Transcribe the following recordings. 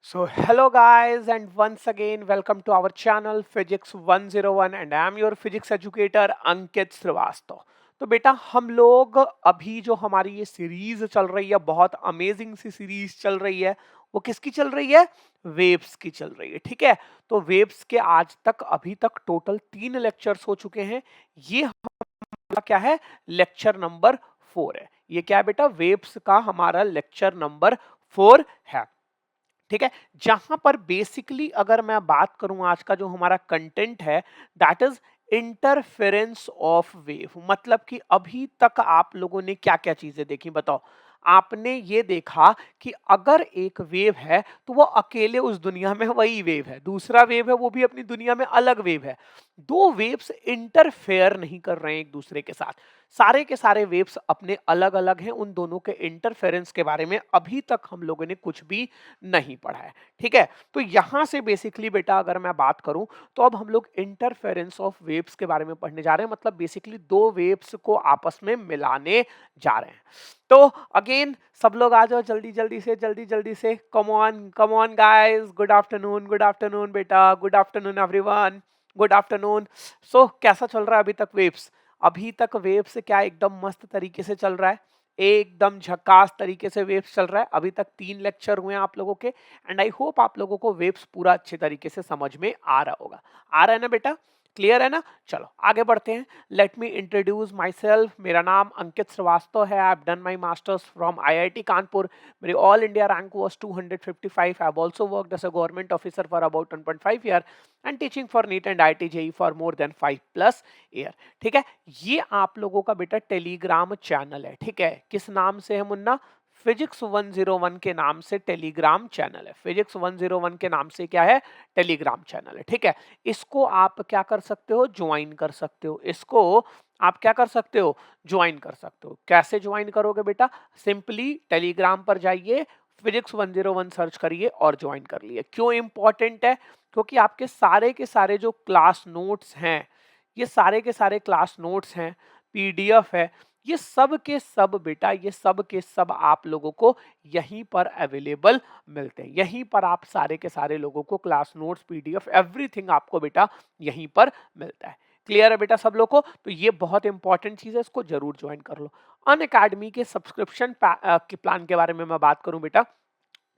So hello guys and once again welcome to our channel Physics 101 and I am your physics educator अंकित श्रीवास्तव। तो बेटा हम लोग अभी जो हमारी ये सीरीज चल रही है बहुत अमेजिंग सी सीरीज चल रही है वो किसकी चल रही है वेव्स की चल रही है। ठीक है, तो वेव्स के आज तक अभी तक टोटल 3 लेक्चर्स हो चुके हैं। ये हमारा क्या है लेक्चर नंबर 4 है। ये क्या है बेटा वेव्स का हमारा लेक्चर नंबर 4 है। ठीक है, जहां पर बेसिकली अगर मैं बात करूं आज का जो हमारा कंटेंट है that is interference of wave. मतलब कि अभी तक आप लोगों ने क्या क्या चीजें देखी बताओ। आपने ये देखा कि अगर एक वेव है तो वो अकेले उस दुनिया में वही वेव है, दूसरा वेव है वो भी अपनी दुनिया में अलग वेव है। दो वेव्स इंटरफेयर नहीं कर रहे हैं एक दूसरे के साथ, सारे के सारे वेव्स अपने अलग अलग हैं। उन दोनों के इंटरफेरेंस के बारे में अभी तक हम लोगों ने कुछ भी नहीं पढ़ा है। ठीक है, तो यहां से बेसिकली बेटा अगर मैं बात करूं तो अब हम लोग इंटरफेरेंस ऑफ वेव्स के बारे में पढ़ने जा रहे हैं। मतलब बेसिकली दो वेव्स को आपस में मिलाने जा रहे हैं। तो अगेन सब लोग आ जाओ जल्दी जल्दी से। Come on guys, good afternoon बेटा, good afternoon everyone, good afternoon. So कैसा चल रहा है अभी तक वेव्स? अभी तक वेव्स क्या एकदम मस्त तरीके से चल रहा है, एकदम झकास तरीके से वेव्स चल रहा है। अभी तक 3 लेक्चर हुए हैं आप लोगों के एंड आई होप आप लोगों को वेव्स पूरा अच्छे तरीके से समझ में आ रहा होगा। आ रहा है ना बेटा, क्लियर है ना? चलो आगे बढ़ते हैं। Let me introduce myself. मेरा नाम अंकित श्रीवास्तव है। I have done my masters from IIT Kanpur. मेरी all India rank was 255। I have also worked as a government officer for about 1.5 year and teaching for NEET and IIT JEE for more than 5+ year. ठीक है, ये आप लोगों का बेटा Telegram channel है। ठीक है, किस नाम से है मुन्ना? फिजिक्स 101 के नाम से टेलीग्राम चैनल है। फिजिक्स 101 के नाम से क्या है? टेलीग्राम चैनल है। ठीक है, इसको आप क्या कर सकते हो? ज्वाइन कर सकते हो। इसको आप क्या कर सकते हो? ज्वाइन कर सकते हो। कैसे ज्वाइन करोगे बेटा? सिंपली टेलीग्राम पर जाइए, फिजिक्स 101 सर्च करिए और ज्वाइन कर लिए। क्यों इंपॉर्टेंट है? क्योंकि आपके सारे के सारे जो क्लास नोट्स हैं, ये सारे के सारे क्लास नोट्स हैं, पीडीएफ है, ये सब के सब बेटा, ये सब के सब आप लोगों को यहीं पर अवेलेबल मिलते हैं। यहीं पर आप सारे के सारे लोगों को क्लास नोट्स, पीडीएफ, एवरीथिंग आपको बेटा यहीं पर मिलता है। क्लियर है बेटा सब लोग को? तो ये बहुत इंपॉर्टेंट चीज है, इसको जरूर ज्वाइन कर लो। अन अकेडमी के सब्सक्रिप्शन के प्लान के बारे में मैं बात करूं बेटा,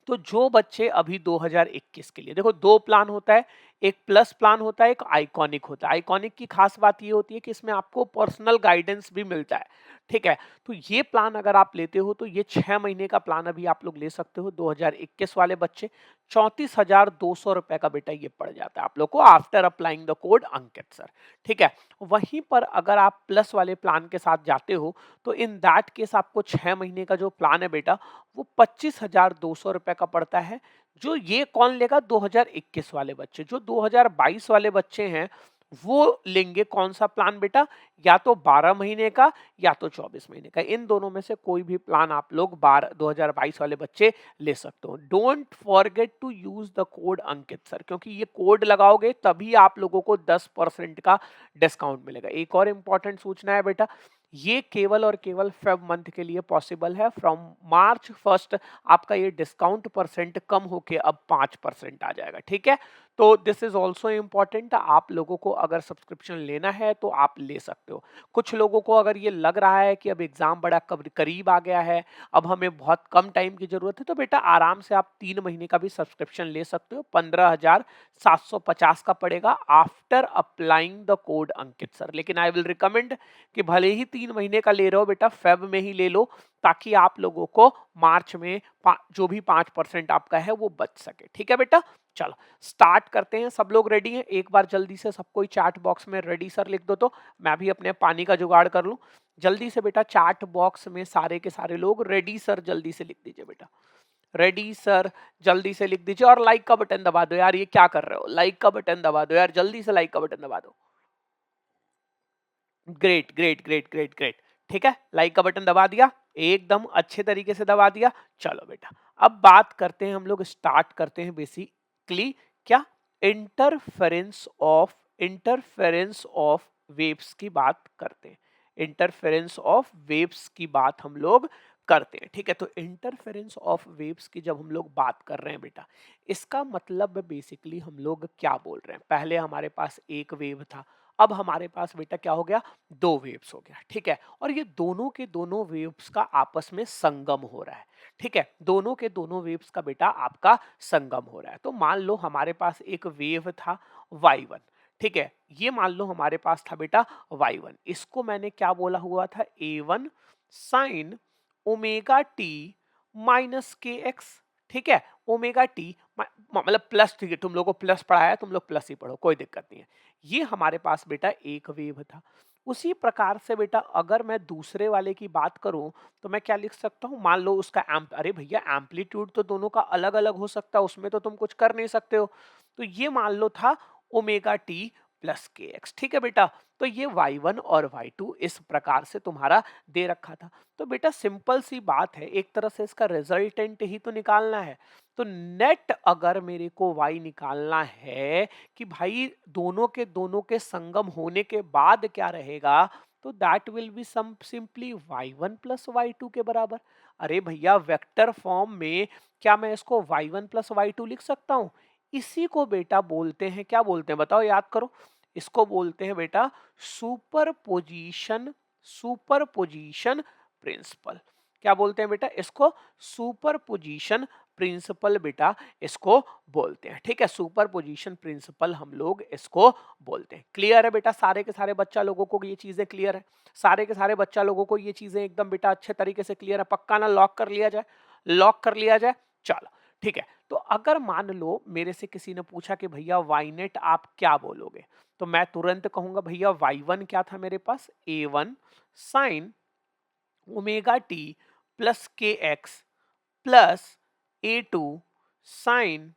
तो जो बच्चे अभी 2021 के लिए, देखो दो प्लान होता है, एक प्लस प्लान होता है, एक आइकॉनिक होता है। आइकॉनिक की खास बात ये होती है कि इसमें आपको पर्सनल गाइडेंस भी मिलता है। ठीक है, तो ये प्लान अगर आप लेते हो तो ये 6 महीने का प्लान अभी आप लोग ले सकते हो। 2021 वाले बच्चे 34,200 रुपए का बेटा ये पड़ जाता है आप लोग को after applying the code Ankit sir. ठीक है, वहीं पर अगर आप प्लस वाले प्लान के साथ जाते हो तो इन दैट केस आपको 6 महीने का जो प्लान है बेटा वो 25,200 रुपए का पड़ता है। जो ये कौन लेगा? 2021 वाले बच्चे। जो 2022 वाले बच्चे हैं वो लेंगे कौन सा प्लान बेटा? या तो 12 महीने का या तो 24 महीने का। इन दोनों में से कोई भी प्लान आप लोग 2022 वाले बच्चे ले सकते हो। Don't forget to use the code Ankit sir, क्योंकि ये कोड लगाओगे तभी आप लोगों को 10% का डिस्काउंट मिलेगा। एक और इंपॉर्टेंट सूचना है बेटा, ये केवल और केवल फेब मंथ के लिए पॉसिबल है। फ्रॉम मार्च 1 आपका ये डिस्काउंट परसेंट कम होके अब 5% आ जाएगा। ठीक है, तो दिस इज ऑल्सो इंपॉर्टेंट। आप लोगों को अगर सब्सक्रिप्शन लेना है तो आप ले सकते हो। कुछ लोगों को अगर ये लग रहा है कि अब एग्जाम बड़ा करीब आ गया है, अब हमें बहुत कम टाइम की जरूरत है, तो बेटा आराम से आप 3 महीने का भी सब्सक्रिप्शन ले सकते हो। 15,750 का पड़ेगा after applying the code Ankit sir. लेकिन आई विल रिकमेंड कि भले ही 3 महीने का ले रहे हो बेटा, फेब में ही ले लो, ताकि आप लोगों को मार्च में जो भी 5% आपका है वो बच सके। ठीक है बेटा, चलो स्टार्ट करते हैं। सब लोग रेडी हैं? एक बार जल्दी से सबको चैट बॉक्स में रेडी सर लिख दो, तो मैं भी अपने पानी का जुगाड़ कर लूं। जल्दी से बेटा चैट बॉक्स में सारे के सारे लोग रेडी सर जल्दी से लिख दीजिए बेटा। रेडी सर जल्दी से लिख दीजिए, और लाइक का बटन दबा दो यार। ये क्या कर रहे हो? लाइक का बटन दबा दो यार, जल्दी से लाइक का बटन दबा दो। Great great great great great. ठीक है, लाइक का बटन दबा दिया, एकदम अच्छे तरीके से दबा दिया। चलो बेटा अब बात करते हैं, हम लोग स्टार्ट करते हैं बेसिकली क्या? इंटरफेरेंस ऑफ वेव्स की बात करते हैं। इंटरफेरेंस ऑफ वेव्स की बात हम लोग करते हैं। ठीक है, तो इंटरफेरेंस ऑफ वेव्स की जब हम लोग बात कर रहे हैं बेटा, इसका मतलब बेसिकली हम लोग क्या बोल रहे हैं, पहले हमारे पास एक वेव था, अब हमारे पास बेटा क्या हो गया, दो वेव्स हो गया। ठीक है, और ये दोनों के दोनों वेव्स का आपस में संगम हो रहा है। ठीक है, दोनों के दोनों वेव्स का बेटा आपका संगम हो रहा है। तो मान लो हमारे पास एक वेव था y1। ठीक है, ये मान लो हमारे पास था बेटा y1, इसको मैंने क्या बोला हुआ था, a1 sine omega T minus के एक्स। ठीक है, ओमेगा टी मतलब प्लस, ठीक है तुम लोगों को प्लस पढ़ाया है, तुम लोग प्लस ही पढ़ो, कोई दिक्कत नहीं है। ये हमारे पास बेटा एक वेव था। उसी प्रकार से बेटा अगर मैं दूसरे वाले की बात करूं तो मैं क्या लिख सकता हूं, मान लो उसका अरे भैया एम्पलीट्यूड तो दोनों का अलग अलग हो सकता है, उसमें तो तुम कुछ कर नहीं सकते हो। तो ये मान लो था omega T plus K X. ठीक है बेटा, तो ये y1 और y2 इस प्रकार से तुम्हारा दे रखा था। तो बेटा सिंपल सी बात है, एक तरह से इसका रिजल्टेंट ही तो निकालना है। तो नेट अगर मेरे को y निकालना है कि भाई दोनों के संगम होने के बाद क्या रहेगा, तो that will be sum simply y1 plus y2 के बराबर। अरे भैया वेक्टर फॉर्म में क्या मैं इसको y1 प्लस y2 लिख सकता हूं? इसी को बेटा बोलते हैं, क्या बोलते हैं बताओ, याद करो। इसको बोलते हैं बेटा सुपरपोजिशन, सुपरपोजिशन प्रिंसिपल। क्या बोलते हैं बेटा इसको, सुपरपोजिशन प्रिंसिपल बेटा इसको बोलते हैं। ठीक है, सुपरपोजिशन प्रिंसिपल हम लोग इसको बोलते हैं। क्लियर है बेटा, सारे के सारे बच्चा लोगों को ये चीजें क्लियर है, सारे के सारे बच्चा लोगों को ये चीजें एकदम बेटा अच्छे तरीके से क्लियर है, पक्का ना, लॉक कर लिया जाए, लॉक कर लिया जाए। चलो ठीक है, तो अगर मान लो मेरे से किसी ने पूछा कि भैया वाईनेट आप क्या बोलोगे, तो मैं तुरंत कहूंगा भैया y1 क्या था मेरे पास, a1 sine omega T plus K X plus a2 sine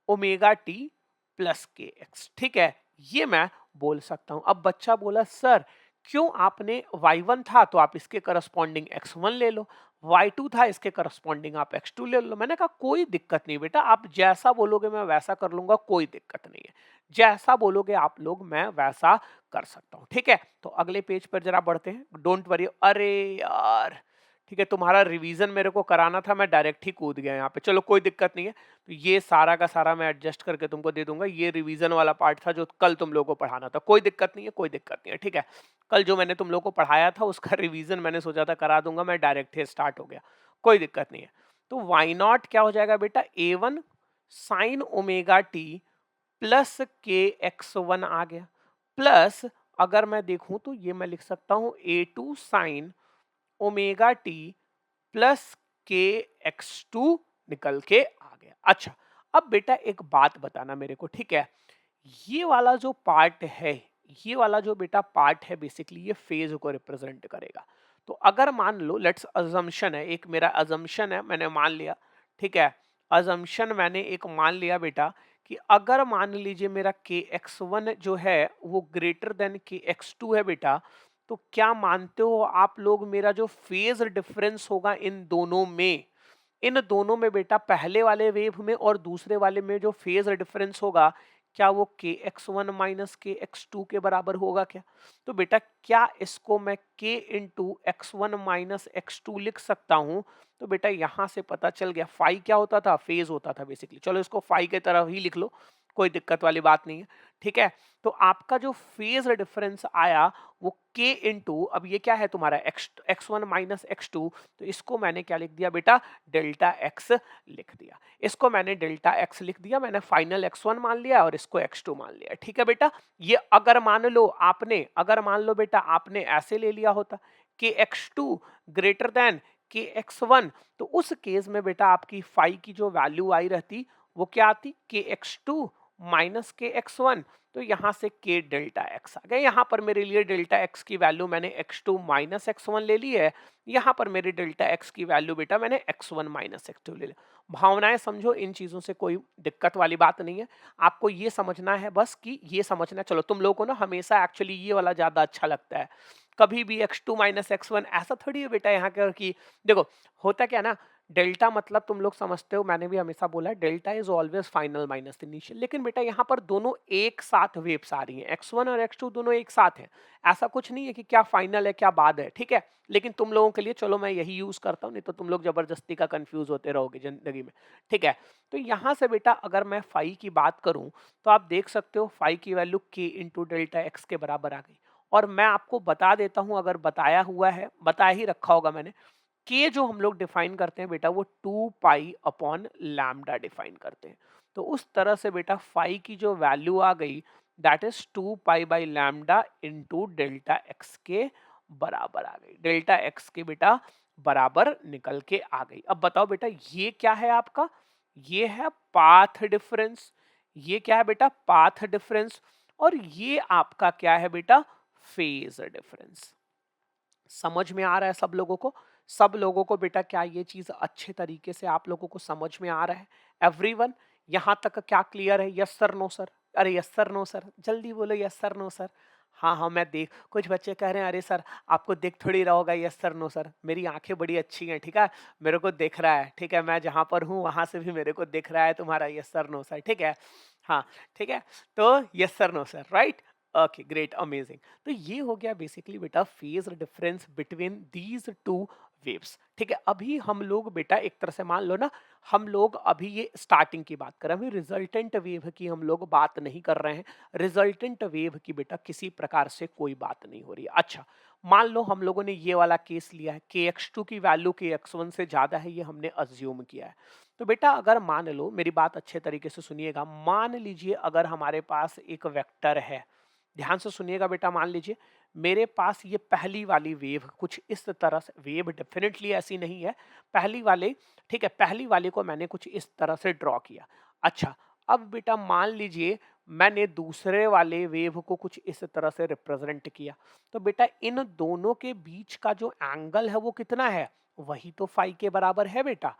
omega T plus K X. ठीक है, ये मैं बोल सकता हूं। अब बच्चा बोला सर क्यों, आपने y1 था तो आप इसके करस्पॉन्डिंग x1 ले लो, y2 था इसके करस्पॉन्डिंग आप x2 ले लो। मैंने कहा कोई दिक्कत नहीं बेटा, आप जैसा बोलोगे मैं वैसा कर लूंगा, कोई दिक्कत नहीं है, जैसा बोलोगे आप लोग मैं वैसा कर सकता हूं। ठीक है, तो अगले पेज पर जरा बढ़ते हैं, डोंट वरी। अरे यार ठीक है, तुम्हारा रिवीजन मेरे को कराना था, मैं डायरेक्ट ही कूद गया यहाँ पे, चलो कोई दिक्कत नहीं है। तो ये सारा का सारा मैं एडजस्ट करके तुमको दे दूंगा, ये रिवीजन वाला पार्ट था जो कल तुम लोगों को पढ़ाना था, कोई दिक्कत नहीं है, कोई दिक्कत नहीं है। ठीक है, कल जो मैंने तुम लोगों को पढ़ाया था उसका रिवीजन मैंने सोचा था करा दूंगा, मैं डायरेक्ट ही स्टार्ट हो गया, कोई दिक्कत नहीं है। तो वाई नॉट क्या हो जाएगा बेटा, a1 sine omega T plus के x1 आ गया, प्लस अगर मैं देखूं तो ये मैं लिख सकता हूं a2 sine omega T plus के x2 निकल के आ गया। अच्छा, अब बेटा एक बात बताना मेरे को, ठीक है, ये वाला जो पार्ट है, ये वाला जो बेटा पार्ट है बेसिकली ये फेज को रिप्रेजेंट करेगा। तो अगर मान लो लेट्स अजम्पशन है, एक मेरा अजम्पशन है, मैंने मान लिया, ठीक है, अजम्पशन मैंने एक मान लिया बेटा कि अगर मान लीजिए मेरा के x1 जो है वो ग्रेटर देन के x2 है बेटा, तो क्या मानते हो आप लोग मेरा जो फेज डिफरेंस होगा इन दोनों में बेटा, पहले वाले वेव में और दूसरे वाले में जो फेज डिफरेंस होगा, क्या वो के एक्स वन माइनस के एक्स टू के बराबर होगा क्या? तो बेटा क्या इसको मैं K into x one minus x two लिख सकता हूं? तो बेटा यहां से पता चल गया फाई क्या होता था, फेज होता था बेसिकली। चलो इसको फाई के तरह ही लिख लो, कोई दिक्कत वाली बात नहीं है। ठीक है, तो आपका जो फेज डिफरेंस आया वो के इंटू, अब ये क्या है तुम्हारा x one minus x two, तो इसको मैंने क्या लिख दिया बेटा, डेल्टा एक्स लिख दिया। इसको मैंने डेल्टा एक्स लिख दिया, मैंने फाइनल x1 मान लिया और इसको x2 मान लिया। ठीक है बेटा, ये अगर मान लो बेटा आपने ऐसे ले लिया होता कि x2 ग्रेटर देन के x1, तो उस केस में बेटा आपकी फाई की जो वैल्यू आई रहती वो क्या आती, के x2 माइनस के x1, तो यहां से के डेल्टा एक्स आ गया। यहां पर मेरे लिए डेल्टा एक्स की वैल्यू मैंने x2 माइनस x1 ले ली है, यहां पर मेरे डेल्टा एक्स की वैल्यू बेटा मैंने x1 माइनस x2 ले लिया। भावनाएं समझो, इन चीजों से कोई दिक्कत वाली बात नहीं है। आपको ये समझना है बस कि ये समझना, चलो तुम लोगों को ना हमेशा एक्चुअली ये वाला ज्यादा अच्छा लगता है, कभी भी x2 माइनस x1 ऐसा थोड़ी है बेटा यहाँ कर कि देखो होता क्या ना, डेल्टा मतलब तुम लोग समझते हो, मैंने भी हमेशा बोला है delta is always final minus initial, लेकिन बेटा यहाँ पर दोनों एक साथ वेव्स आ रही हैं, x1 और x2 दोनों एक साथ हैं। ऐसा कुछ नहीं है कि क्या फाइनल है क्या बाद है, ठीक है, लेकिन तुम लोगों के लिए चलो मैं यही यूज करता हूँ, नहीं तो तुम लोग जबरदस्ती का कंफ्यूज होते रहोगे जिंदगी में, ठीक है। तो यहाँ से बेटा अगर मैं फाई की बात करूं तो आप देख सकते हो फाई की value k into delta x के बराबर आ गई। और मैं आपको बता देता हूं, अगर बताया हुआ है, बताया ही रखा होगा मैंने, के जो हम लोग डिफाइन करते हैं बेटा वो 2 पाई अपॉन लैम्डा डिफाइन करते हैं। तो उस तरह से बेटा फाई की जो वैल्यू आ गई that is 2 pi by lambda into delta x के बराबर आ गई, डेल्टा एक्स के बेटा बराबर निकल के आ गई। अब बताओ बेटा ये क्या है आपका, ये है पाथ डिफरेंस, ये क्या है बेटा पाथ डिफरेंस, और ये आपका क्या है बेटा फेज डिफरेंस। समझ में आ रहा है सब लोगों को, सब लोगों को बेटा क्या ये चीज अच्छे तरीके से आप लोगों को समझ में आ रहा है एवरीवन? यहां तक क्या क्लियर है? Yes sir no sir? अरे यस सर नो सर, जल्दी बोलो यस सर नो सर। हाँ हाँ मैं देख, कुछ बच्चे कह रहे हैं अरे सर आपको दिख थोड़ी रहा होगा, यस सर नो सर, मेरी आंखें बड़ी अच्छी हैं, ठीक है, मेरे को दिख रहा है, ठीक है, मैं जहां पर हूँ वहां से भी मेरे को दिख रहा है तुम्हारा यस सर नो सर, ठीक है। हाँ ठीक है, तो yes sir no sir, right, okay great amazing. तो ये हो गया बेसिकली बेटा phase difference between these two waves, ठीक है। अभी हम लोग बेटा एक तरह से मान लो ना, हम लोग अभी ये स्टार्टिंग की बात कर रहे हैं, अभी रिजल्टेंट वेव की हम लोग बात नहीं कर रहे हैं। रिजल्टेंट वेव की बेटा किसी प्रकार से कोई बात नहीं हो रही है। अच्छा मान लो हम लोगों ने ये वाला केस लिया है, के एक्स टू की वैल्यू के एक्स वन से ज्यादा है, ये हमने अज्यूम किया है। तो बेटा अगर मान लो, मेरी बात अच्छे तरीके से सुनिएगा, मान लीजिए अगर हमारे पास एक वेक्टर है, ध्यान से सुनिएगा बेटा, मान लीजिए मेरे पास ये पहली वाली वेव कुछ इस तरह से, वेव डेफिनेटली ऐसी नहीं है, पहली वाले, ठीक है, पहली वाले को मैंने कुछ इस तरह से ड्रॉ किया। अच्छा अब बेटा मान लीजिए मैंने दूसरे वाले वेव को कुछ इस तरह से रिप्रेजेंट किया, तो बेटा इन दोनों के बीच का जो एंगल है वो कितना है, वही तो फाई के बराबर है बेटा,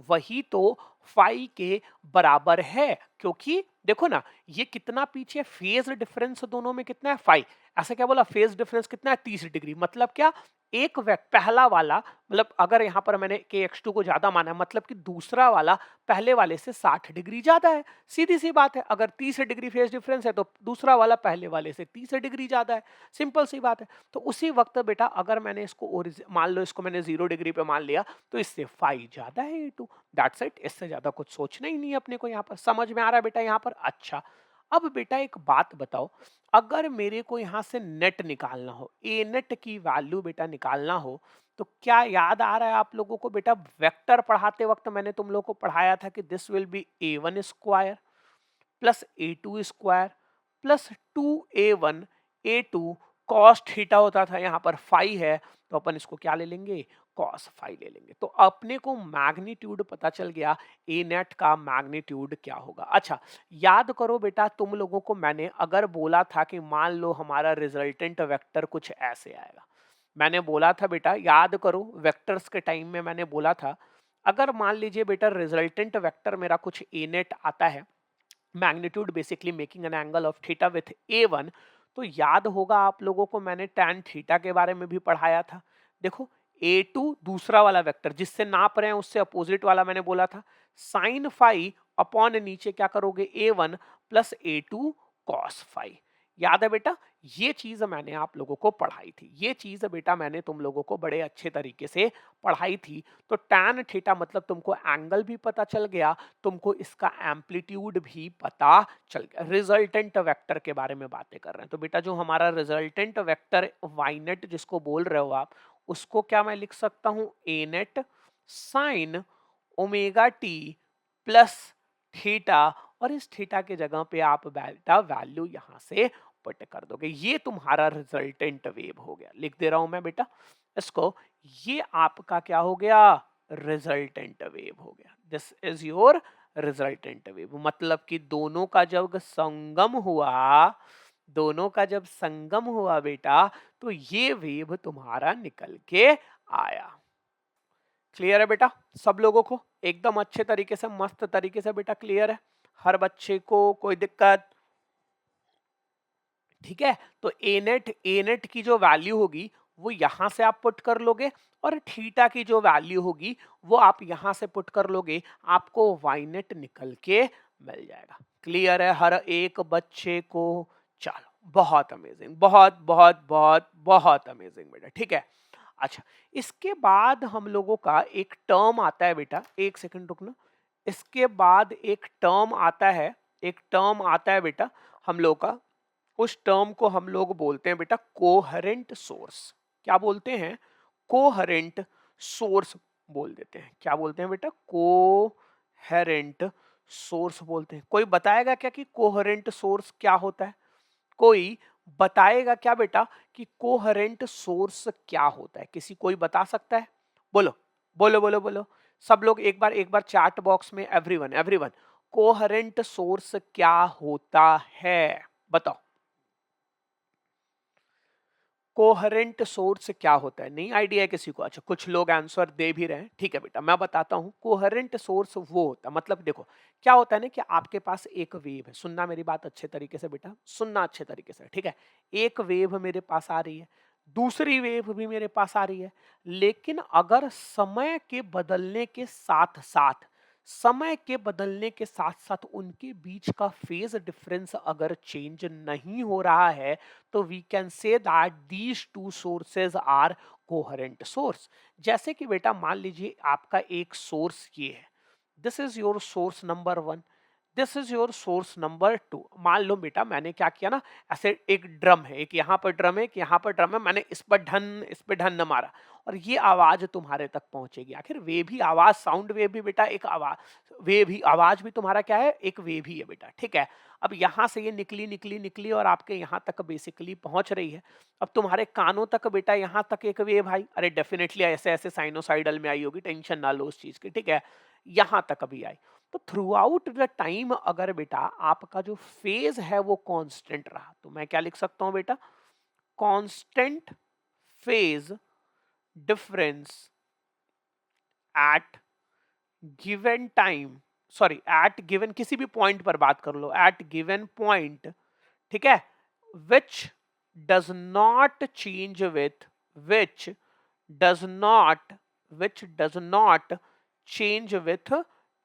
वही तो फाई के बराबर है, क्योंकि देखो ना ये कितना पीछे फेज डिफरेंस दोनों में कितना है, फाई। ऐसा क्या बोला, फेज डिफरेंस कितना है, 30 डिग्री। मतलब क्या, एक पहला वाला, मतलब अगर यहां पर मैंने के एक्स टू को ज्यादा माना है, मतलब कि दूसरा वाला पहले वाले से 60 डिग्री ज्यादा है। सीधी सी बात है, अगर 30 डिग्री फेज डिफरेंस है तो दूसरा वाला पहले वाले से 30 डिग्री ज्यादा है, सिंपल सी बात है। तो उसी वक्त बेटा अगर मैंने इसको मान लो इसको मैंने 0 डिग्री पे मान लिया, तो इससे फाई ज्यादा है ए टू, दैट्स इट, इससे ज्यादा कुछ सोचना ही नहीं है अपने को। यहाँ पर समझ में आ रहा है बेटा यहाँ पर? अच्छा अब बेटा एक बात बताओ, अगर मेरे को यहां से नेट निकालना हो, ए नेट की वैल्यू बेटा निकालना हो, तो क्या याद आ रहा है आप लोगों को बेटा, वेक्टर पढ़ाते वक्त मैंने तुम लोगों को पढ़ाया था कि this will be a one square plus A two square plus 2a1 a2 cos theta होता था, यहाँ पर फाई है तो अपन इसको क्या ले लेंगे, कॉस फाई ले लेंगे। तो अपने को मैग्नीट्यूड पता चल गया, ए नेट का मैग्नीट्यूड क्या होगा। अच्छा याद करो बेटा, तुम लोगों को मैंने अगर बोला था कि मान लो हमारा रिजल्टेंट वेक्टर कुछ ऐसे आएगा, मैंने बोला था बेटा, याद करो वेक्टर्स के टाइम में मैंने बोला था, अगर मान लीजिए बेटा रिजल्टेंट वेक्टर मेरा कुछ ए नेट आता है, magnitude basically making an angle of theta with a1, तो याद होगा आप लोगों को मैंने tan थीटा के बारे में भी पढ़ाया था। देखो a2 दूसरा वाला वेक्टर जिससे नाप रहे हैं उससे अपोजिट वाला मैंने बोला था, साइन फाई अपॉन नीचे क्या करोगे a1 plus a2 cos phi. याद है बेटा, ये चीज मैंने आप लोगों को पढ़ाई थी, ये चीज बेटा मैंने तुम लोगों को बड़े अच्छे तरीके से पढ़ाई थी। तो tan थीटा मतलब तुमको एंगल भी पता चल गया, तुमको इसका एम्पलीट्यूड भी पता चल गया। रिजल्टेंट वेक्टर के बारे में बातें कर रहे हैं, तो बेटा जो हमारा रिजल्टेंट वेक्टर वाई नेट जिसको बोल रहे हो आप, उसको क्या मैं लिख सकता हूं, A net sine omega T plus theta, और इस थीटा के जगह पे आप बेटा वैल्यू यहां से पुट कर दोगे, ये तुम्हारा रिजल्टेंट वेव हो गया। लिख दे रहा हूं मैं बेटा इसको, ये आपका क्या हो गया, रिजल्टेंट वेव हो गया। This is your resultant wave, मतलब कि दोनों का जब संगम हुआ, दोनों का जब संगम हुआ बेटा, तो ये वेव तुम्हारा निकल के आया। क्लियर है बेटा सब लोगों को, एकदम अच्छे तरीके से मस्त तरीके से बेटा क्लियर है हर बच्चे को, कोई दिक्कत? ठीक है, तो ए नेट की जो वैल्यू होगी वो यहाँ से आप पुट कर लोगे और थीटा की जो वैल्यू होगी वो आप यहाँ से पुट कर लोगे, आपको वाई नेट निकल के मिल जाएगा। क्लियर है हर एक बच्चे को? चलो बहुत अमेजिंग, बहुत बहुत बहुत बहुत अमेजिंग बेटा, ठीक है। अच्छा, इसके बाद हम लोगों का एक टर्म आता है बेटा, एक सेकंड रुकना। इसके बाद एक टर्म आता है, एक टर्म आता है बेटा हम लोग का, उस टर्म को हम लोग बोलते हैं बेटा कोहेरेंट सोर्स। क्या बोलते हैं? कोहेरेंट सोर्स बोल देते हैं। क्या बोलते हैं बेटा? कोहेरेंट सोर्स बोलते हैं। कोई बताएगा क्या कि कोहेरेंट सोर्स क्या होता है? कोई बताएगा क्या बेटा कि कोहेरेंट सोर्स क्या होता है? किसी कोई बता सकता है? बोलो बोलो बोलो बोलो, सब लोग एक बार चैट बॉक्स में, एवरीवन एवरीवन, कोहेरेंट सोर्स क्या होता है बताओ। कोहेरेंट सोर्स क्या होता है? नहीं आइडिया है किसी को? अच्छा, कुछ लोग आंसर दे भी रहे हैं, ठीक है बेटा मैं बताता हूँ। कोहेरेंट सोर्स वो होता है, मतलब देखो क्या होता है ना कि आपके पास एक वेव है, सुनना मेरी बात अच्छे तरीके से बेटा, सुनना अच्छे तरीके से, ठीक है। एक वेव मेरे पास आ रही है, दूसरी वेव भी मेरे पास आ रही है, लेकिन अगर समय के बदलने के साथ साथ, समय के बदलने के साथ साथ उनके बीच का फेज डिफरेंस अगर चेंज नहीं हो रहा है, तो we can say that these two sources are coherent source. जैसे कि बेटा मान लीजिए आपका एक सोर्स ये है, this is your source number one, this is your source number two. मान लो बेटा मैंने क्या किया ना, ऐसे एक ड्रम है, एक यहाँ पर ड्रम है, एक यहाँ पर ड्रम है, मैंने इस पर ढन, इस पर ढन मारा और ये आवाज तुम्हारे तक पहुंचेगी। आखिर वे भी आवाज, साउंड वेव भी बेटा एक आवाज, वे भी आवाज भी तुम्हारा क्या है? एक वेव ही है बेटा, ठीक है। अब यहाँ से ये निकली निकली निकली और आपके यहाँ तक बेसिकली पहुंच रही है। अब तुम्हारे कानों तक बेटा यहाँ तक एक वेव आई, अरे डेफिनेटली ऐसे ऐसे साइनोसाइडल में आई होगी, टेंशन ना लो उस चीज की, ठीक है। यहाँ तक अभी आई, तो थ्रू आउट द टाइम अगर बेटा आपका जो फेज है वो कांस्टेंट रहा, तो मैं क्या लिख सकता हूं बेटा? Constant phase difference at given time, sorry at given, किसी भी पॉइंट पर बात कर लो, एट गिवन पॉइंट, ठीक है, which does not change with, which does not, which does not change with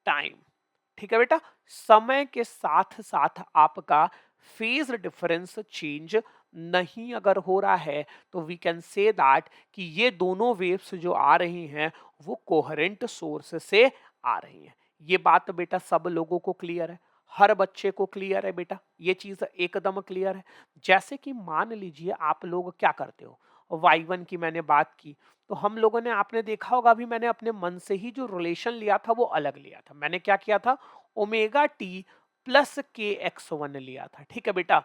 time, ठीक है बेटा। समय के साथ साथ आपका फेज डिफरेंस चेंज नहीं अगर हो रहा है, तो वी कैन से दैट कि ये दोनों वेव्स जो आ रही हैं वो कोहेरेंट सोर्स से आ रही हैं। ये बात बेटा सब लोगों को क्लियर है, हर बच्चे को क्लियर है बेटा, ये चीज एकदम क्लियर है। जैसे कि मान लीजिए आप लोग क्या करते हो, y1 की मैंने बात की, तो हम लोगों ने, आपने देखा होगा अभी मैंने अपने मन से ही जो रिलेशन लिया था वो अलग लिया था। मैंने क्या किया था? Omega T plus K X one लिया था, ठीक है बेटा।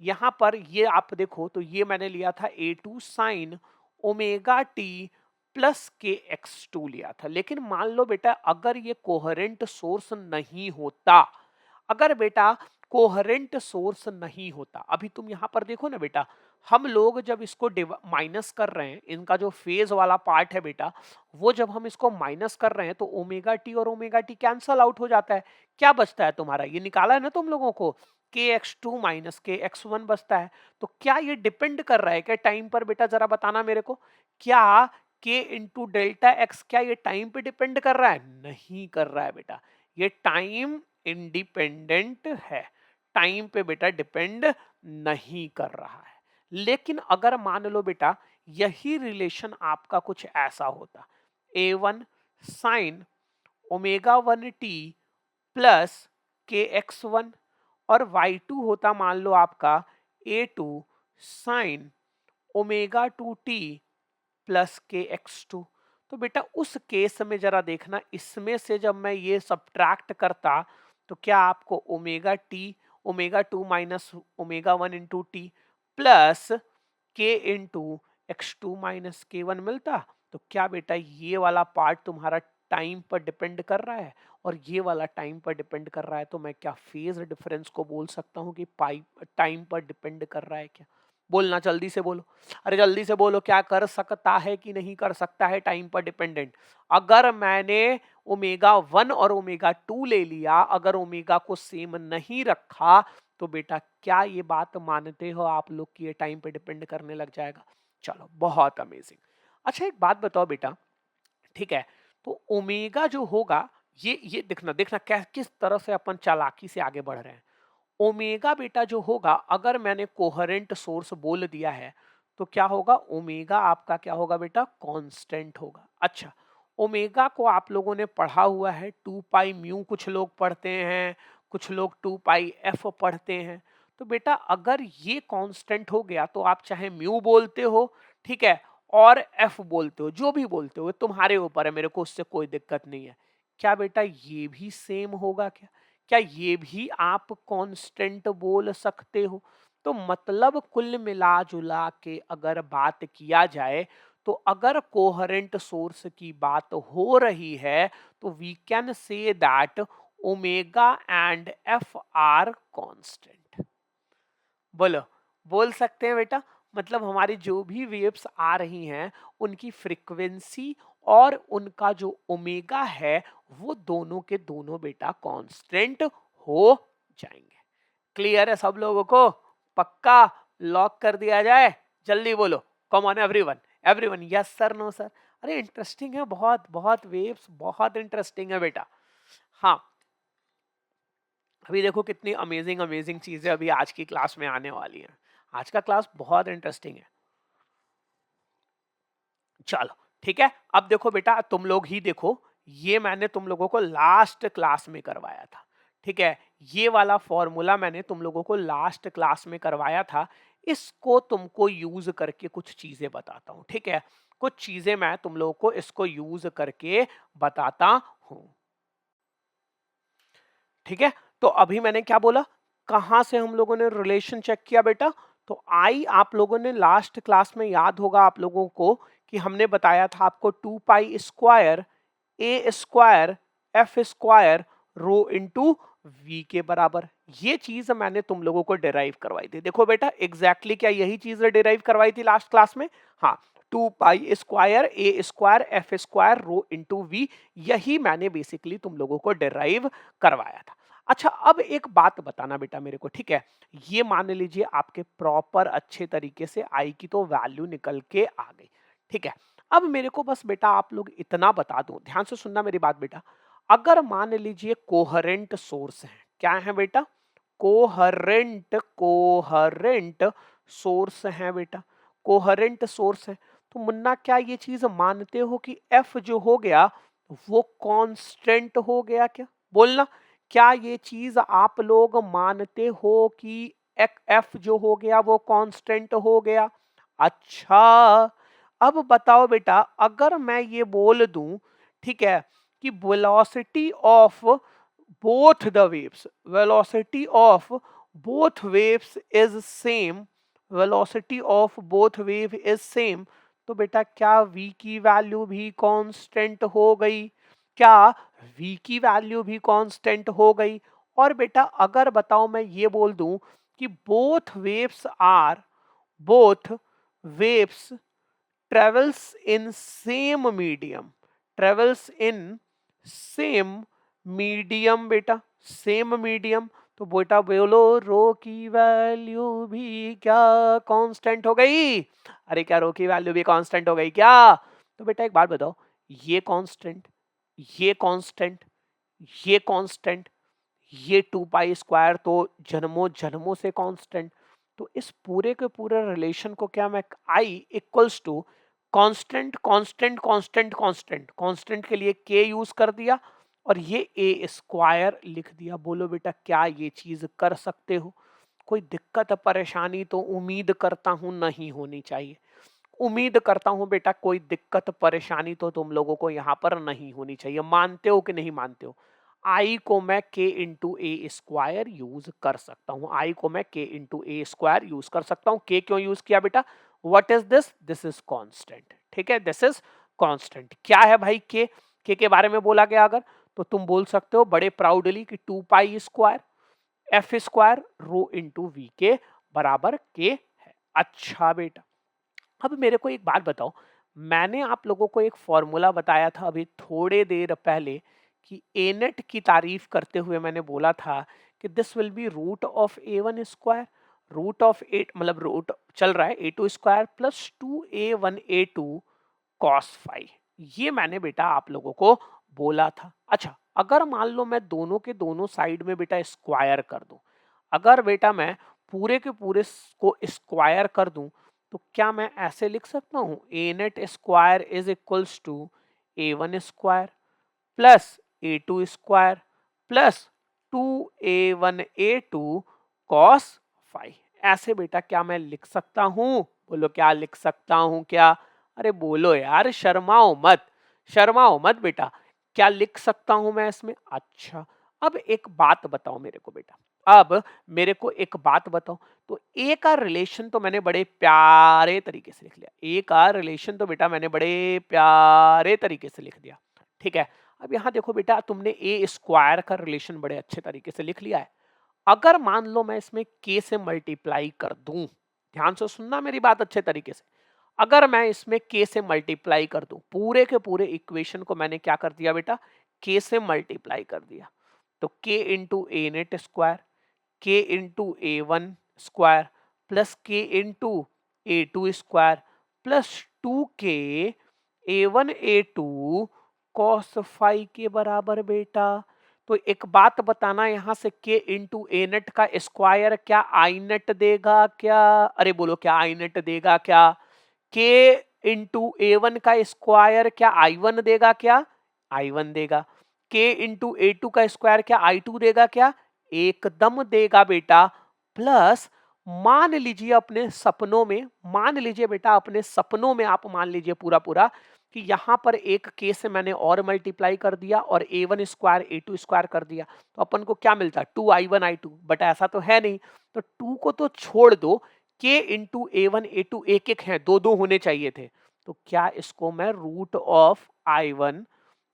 यहां पर ये आप देखो तो ये मैंने लिया था A two sine omega T plus K X two लिया था। लेकिन मान लो बेटा अगर ये कोहेरेंट सोर्स नहीं होता, अगर बेटा कोहेरेंट सोर्स नहीं होता, अभी तुम यहां पर देखो ना बेटा, हम लोग जब इसको माइनस कर रहे हैं, इनका जो फेज वाला पार्ट है बेटा, वो जब हम इसको माइनस कर रहे हैं तो ओमेगा टी और ओमेगा टी कैंसल आउट हो जाता है। क्या बचता है तुम्हारा? ये निकाला है ना तुम लोगों को, के एक्स टू माइनस के एक्स वन बचता है। तो क्या ये डिपेंड कर रहा है क्या टाइम पर बेटा? जरा बताना मेरे को, क्या के इंटू डेल्टा एक्स क्या ये टाइम पे डिपेंड कर रहा है? नहीं कर रहा है बेटा, ये टाइम इंडिपेंडेंट है, टाइम पे बेटा डिपेंड नहीं कर रहा है। लेकिन अगर मान लो बेटा यही रिलेशन आपका कुछ ऐसा होता, A one sine omega one T plus K X one, और वाई टू होता मान लो आपका A two sine omega two T plus K X two. तो बेटा उस केस में जरा देखना, इसमें से जब मैं ये सब्ट्रैक्ट करता तो क्या आपको omega t, omega two minus omega one into t plus के into x two minus k one मिलता? तो क्या बेटा ये वाला पार्ट तुम्हारा टाइम पर डिपेंड कर रहा है और ये वाला टाइम पर डिपेंड कर रहा है, तो मैं क्या फेज डिफरेंस को बोल सकता हूँ कि टाइम पर डिपेंड कर रहा है क्या? बोलना जल्दी से बोलो, अरे जल्दी से बोलो, क्या कर सकता है कि नहीं कर सकता है टाइम पर डिपेंडेंट? अगर मैंने ओमेगा वन और ओमेगा टू ले लिया, अगर ओमेगा को सेम नहीं रखा, तो बेटा क्या ये बात मानते हो आप लोग कि ये टाइम पे डिपेंड करने लग जाएगा? चलो बहुत अमेजिंग। अच्छा एक बात बताओ बेटा, ठीक है, तो ओमेगा जो होगा, ये देखना देखना क्या किस तरह से अपन चालाकी से आगे बढ़ रहे हैं। ओमेगा बेटा जो होगा, अगर मैंने कोहेरेंट सोर्स बोल दिया है, तो क्या होगा, ओमेगा आपका क्या होगा बेटा, कांस्टेंट होगा। अच्छा, ओमेगा को आप लोगों ने पढ़ा हुआ है, 2 पाई म्यू कुछ लोग पढ़ते हैं, कुछ लोग 2 पाई एफ पढ़ते हैं। तो बेटा अगर ये कांस्टेंट हो गया तो आप चाहे म्यू बोलते हो, ठीक है, और एफ बोलते हो, जो भी बोलते हो तुम्हारे ऊपर है, मेरे को उससे कोई दिक्कत नहीं है। क्या बेटा ये भी सेम होगा क्या? क्या ये भी आप कांस्टेंट बोल सकते हो? तो मतलब कुल मिला जुला के अगर बात किया जाए, तो अगर कोहेरेंट सोर्स की बात हो रही है, तो we can say that omega and F are constant. बोलो, बोल सकते हैं बेटा? मतलब हमारी जो भी वेव्स आ रही हैं, उनकी फ्रीक्वेंसी और उनका जो ओमेगा है, वो दोनों के दोनों बेटा कांस्टेंट हो जाएंगे। क्लियर है सब लोगों को? पक्का लॉक कर दिया जाए? जल्दी बोलो, come on everyone, everyone, yes sir, no sir. अरे इंटरेस्टिंग है, बहुत बहुत वेव्स बहुत इंटरेस्टिंग है बेटा। हाँ, अभी देखो कितनी अमेजिंग अमेजिंग चीजें अभी आज की क्लास में आने वाली हैं। आज का क्लास बहुत इंटरेस्टिंग है। चलो ठीक है, अब देखो बेटा, तुम लोग ही देखो, ये मैंने तुम लोगों को लास्ट क्लास में करवाया था, ठीक है, ये वाला फॉर्मूला मैंने तुम लोगों को लास्ट क्लास में करवाया था। इसको तुमको यूज करके कुछ चीजें बताता हूं, ठीक है, कुछ चीजें मैं तुम लोगों को इसको यूज करके बताता हूं। ठीक है, तो अभी मैंने क्या बोला, कहां से हम लोगों ने रिलेशन चेक किया बेटा? तो आई आप लोगों ने लास्ट क्लास में याद होगा आप लोगों को कि हमने बताया था आपको 2 pi square A square F square rho into V के बराबर। ये चीज मैंने तुम लोगों को डिराइव करवाई थी। देखो बेटा एग्जैक्टली क्या यही चीज डिराइव करवाई थी लास्ट क्लास में? हाँ, 2 pi square A square F square rho into V, यही मैंने बेसिकली तुम लोगों को डिराइव करवाया था। अच्छा अब एक बात बताना बेटा मेरे को, ठीक है, ये मान लीजिए आपके प्रॉपर अच्छे तरीके से आई की तो वैल्यू निकल के आ गई, ठीक है। अब मेरे को बस बेटा आप लोग इतना बता दो, ध्यान से सुनना मेरी बात बेटा, अगर मान लीजिए कोहेरेंट सोर्स है, क्या है बेटा? कोहेरेंट कोहेरेंट सोर्स है बेटा, कोहेरेंट सोर्स है। तो मुन्ना क्या ये चीज मानते हो कि एफ जो हो गया वो कांस्टेंट हो गया क्या? बोलना, क्या ये चीज आप लोग मानते हो कि एफ जो हो गया वो कांस्टेंट हो गया? अच्छा, अब बताओ बेटा, अगर मैं ये बोल दूं, ठीक है, कि velocity of both the waves, velocity of both waves is same, velocity of both wave is same, तो बेटा क्या v की वैल्यू भी कांस्टेंट हो गई? क्या v की वैल्यू भी कांस्टेंट हो गई? और बेटा अगर बताओ मैं ये बोल दूं कि both waves travels in same medium, travels in same medium बेटा, सेम मीडियम, तो बेटा बोलो रो की वैल्यू भी क्या कांस्टेंट हो गई? अरे क्या रो की वैल्यू भी कांस्टेंट हो गई क्या? तो बेटा एक बात बताओ, ये कांस्टेंट, ये कांस्टेंट, ये कांस्टेंट, ये 2 पाई स्क्वायर तो जन्मों जन्मों से कांस्टेंट। तो इस पूरे के पूरे रिलेशन को क्या मैं I equals to constant constant constant constant constant के लिए के यूज कर दिया और ये ए स्क्वायर लिख दिया। बोलो बेटा क्या ये चीज कर सकते हो? कोई दिक्कत परेशानी तो उम्मीद करता हूं नहीं होनी चाहिए। उम्मीद करता हूं बेटा कोई दिक्कत परेशानी तो तुम लोगों को यहाँ पर नहीं होनी चाहिए। मानते हो कि नहीं मानते हो? आई को मैं के इंटू ए स्क्वायर यूज कर सकता हूँ, आई को मैं के इंटू ए स्क्वायर यूज कर सकता हूँ। के क्यों यूज किया बेटा? What is this? This is constant, ठीक है, दिस इज कांस्टेंट। क्या है भाई के बारे में बोला गया अगर, तो तुम बोल सकते हो बड़े प्राउडली कि 2 pi square F square rho into V के बराबर के है। अच्छा बेटा, अब मेरे को एक बात बताओ, मैंने आप लोगों को एक फॉर्मूला बताया था अभी थोड़े देर पहले कि ए नेट की तारीफ करते हुए मैंने बोला था कि this will be root of A one square. Root of eight मतलब रूट चल रहा है A2 square plus 2A1A2 cos five, ये मैंने बेटा आप लोगों को बोला था। अच्छा, अगर मान लो मैं दोनों के दोनों साइड में बेटा स्क्वायर कर दूं, अगर बेटा मैं पूरे के पूरे को स्क्वायर कर दूं, तो क्या मैं ऐसे लिख सकता हूं A net square is equals to A1 square plus A2 square plus 2A1A2 cos five. ऐसे बेटा क्या मैं लिख सकता हूं? बोलो क्या लिख सकता हूं क्या? अरे बोलो यार, शर्माओ मत, शर्माओ मत बेटा, क्या लिख सकता हूं मैं इसमें? अच्छा, अब एक बात बताओ मेरे को बेटा, अब मेरे को एक बात बताओ, तो ए का रिलेशन तो मैंने बड़े प्यारे तरीके से लिख लिया, ए का रिलेशन तो बेटा मैंने बड़े प्यारे तरीके से लिख दिया, ठीक है। अब यहां देखो बेटा, तुमने ए स्क्वायर का रिलेशन बड़े अच्छे तरीके से लिख लिया है। अगर मान लो मैं इसमें के से मल्टीप्लाई कर दूं, ध्यान से सुनना मेरी बात अच्छे तरीके से, अगर मैं इसमें के से मल्टीप्लाई कर दूं, पूरे के पूरे इक्वेशन को मैंने क्या कर दिया बेटा, के से मल्टीप्लाई कर दिया, तो K into A net square, K into A one square plus के into A two square plus 2k A1 A2 cos five के बराबर बेटा। तो एक बात बताना, यहां से के इंटू ए नेट का स्क्वायर क्या आई नेट देगा क्या? अरे बोलो क्या आई नेट देगा क्या? के इंटू ए वन का स्क्वायर क्या आई वन देगा क्या? आई वन देगा। के इंटू ए टू का स्क्वायर क्या आई टू देगा क्या? एकदम देगा बेटा। प्लस मान लीजिए अपने सपनों में, मान लीजिए बेटा अपने सपनों में आप मान लीजिए पूरा पूरा कि यहां पर एक के से मैंने और मल्टीप्लाई कर दिया और A one square A two square कर दिया, तो अपन को क्या मिलता है? 2I1I2, बट ऐसा तो है नहीं, तो 2 को तो छोड़ दो, के इंटू A1 A2 एक एक है, दो दो होने चाहिए थे, तो क्या इसको मैं रूट ऑफ I1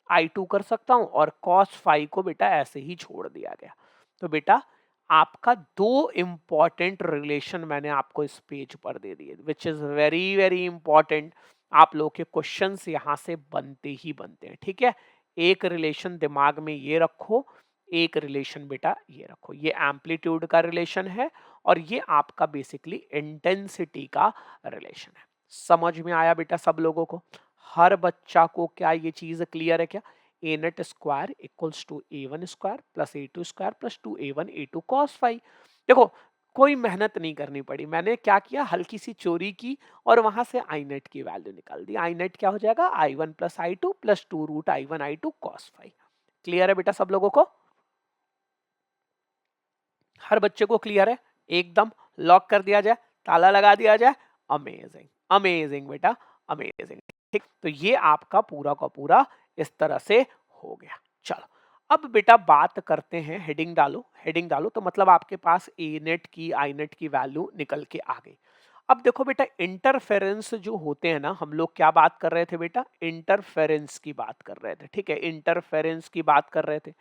I2 कर सकता हूं, और cos फाइव को बेटा ऐसे ही छोड़ दिया गया। तो बेटा आपका दो इंपॉर्टेंट रिलेशन मैंने आपको इस पेज पर दे दिए, which is very very important. आप लोग के क्वेश्चंस यहां से बनते ही बनते हैं, ठीक है। एक रिलेशन दिमाग में ये रखो, एक रिलेशन बेटा ये रखो, ये एम्पलीट्यूड का रिलेशन है और ये आपका बेसिकली इंटेंसिटी का रिलेशन है। समझ में आया बेटा सब लोगों को? हर बच्चा को क्या ये चीज क्लियर है क्या? A net square equals to A one square plus A two square plus 2A1 A2 cos five. देखो कोई मेहनत नहीं करनी पड़ी, मैंने क्या किया, हल्की सी चोरी की और वहां से आई नेट की वैल्यू निकाल दी। आई नेट क्या हो जाएगा? I1 plus I2 plus 2√I1I2 cos five. Clear है बेटा सब लोगों को? हर बच्चे को क्लियर है? एकदम लॉक कर दिया जाए, ताला लगा दिया जाए। अमेजिंग अमेजिंग बेटा, अमेजिंग। ठीक, तो ये आपका पूरा का पूरा इस तरह से हो गया। चलो अब बेटा बात करते हैं, हेडिंग डालो, हेडिंग डालो, तो मतलब आपके पास ए नेट की आई नेट की वैल्यू निकल के आ गई। अब देखो बेटा इंटरफेरेंस जो होते हैं ना, हम लोग क्या बात कर रहे थे बेटा? इंटरफेरेंस की बात कर रहे थे, ठीक है, इंटरफेरेंस की बात कर रहे थे।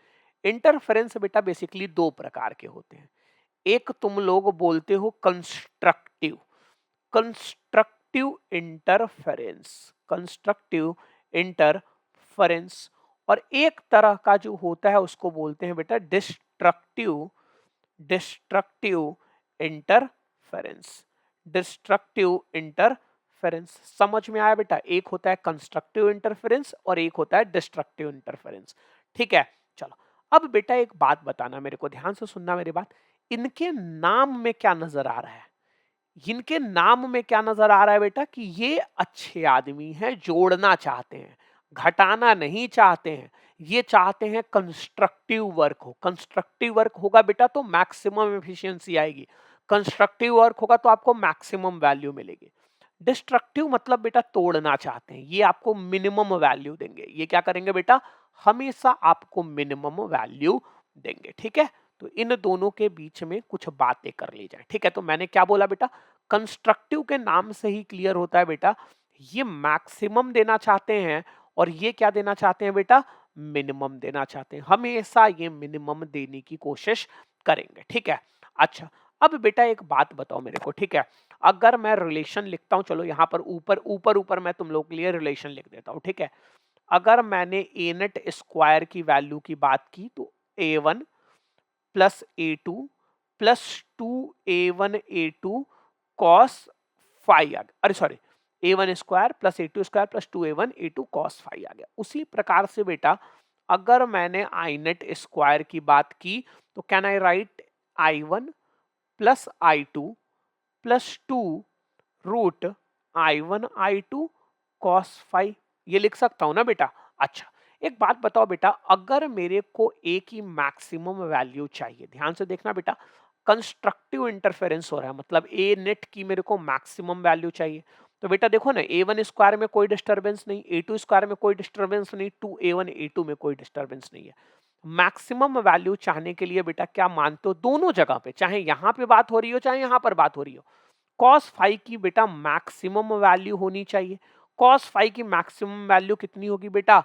इंटरफेरेंस बेटा बेसिकली दो प्रकार के होते हैं। एक तुम लोग बोलते हो constructive, constructive interference, constructive interference, और एक तरह का जो होता है उसको बोलते हैं बेटा destructive, destructive interference, destructive interference. समझ में आया बेटा? एक होता है कंस्ट्रक्टिव इंटरफेरेंस और एक होता है डिस्ट्रक्टिव इंटरफेरेंस, ठीक है। चलो अब बेटा एक बात बताना मेरे को, ध्यान से सुनना मेरी बात, इनके नाम में क्या नजर आ रहा है? इनके नाम में क्या नजर आ रहा है बेटा? कि ये अच्छे आदमी हैं, जोड़ना चाहते हैं, घटाना नहीं चाहते हैं, ये चाहते हैं कंस्ट्रक्टिव वर्क हो। कंस्ट्रक्टिव वर्क होगा बेटा तो मैक्सिमम एफिशिएंसी आएगी, कंस्ट्रक्टिव वर्क होगा तो आपको मैक्सिमम वैल्यू मिलेगी। डिस्ट्रक्टिव मतलब बेटा तोड़ना चाहते हैं, ये आपको मिनिमम वैल्यू देंगे। ये क्या करेंगे बेटा? हमेशा आपको मिनिमम वैल्यू देंगे, ठीक है। तो इन दोनों के बीच में कुछ बातें कर ली जाए, ठीक है। तो मैंने क्या बोला बेटा? कंस्ट्रक्टिव के नाम से ही क्लियर होता है बेटा, ये मैक्सिमम देना चाहते हैं और ये क्या देना चाहते हैं बेटा? मिनिमम देना चाहते हैं, हमेशा ये मिनिमम देने की कोशिश करेंगे, ठीक है। अच्छा अब बेटा एक बात बताओ मेरे को, ठीक है, अगर मैं रिलेशन लिखता हूं, चलो यहां पर ऊपर ऊपर ऊपर मैं तुम लोग के लिए रिलेशन लिख देता हूं, ठीक है। अगर मैंने ए नेट स्क्वायर की वैल्यू की बात की, तो A1 plus A2 plus 2a1 a2 cos five आ गया, अरे sorry, a1 square plus a2 square plus 2a1 a2 cos five आ गया। उसी प्रकार से बेटा अगर मैंने आई नेट स्क्वायर की बात की तो can I write i1 plus i2 plus 2 root i1 i2 cos five, ये लिख सकता हूं ना बेटा। अच्छा, एक बात बताओ बेटा, अगर मेरे को ए की मैक्सिमम वैल्यू चाहिए, ध्यान से देखना बेटा, कंस्ट्रक्टिव इंटरफेरेंस हो रहा है, मतलब ए नेट की मेरे को मैक्सिमम वैल्यू चाहिए। तो बेटा देखो ना, ए वन स्क्वायर में कोई डिस्टर्बेंस नहीं, ए टू स्क्वायर में कोई डिस्टर्बेंस नहीं, two A one A two में कोई डिस्टर्बेंस नहीं है। मैक्सिमम वैल्यू चाहने के लिए बेटा क्या मानते हो, दोनों जगह पे, चाहे यहां पे बात हो रही हो चाहे यहां पर बात हो रही हो, कॉस फाइव की बेटा मैक्सिमम वैल्यू होनी चाहिए। कॉस फाइव की मैक्सिमम वैल्यू कितनी होगी बेटा,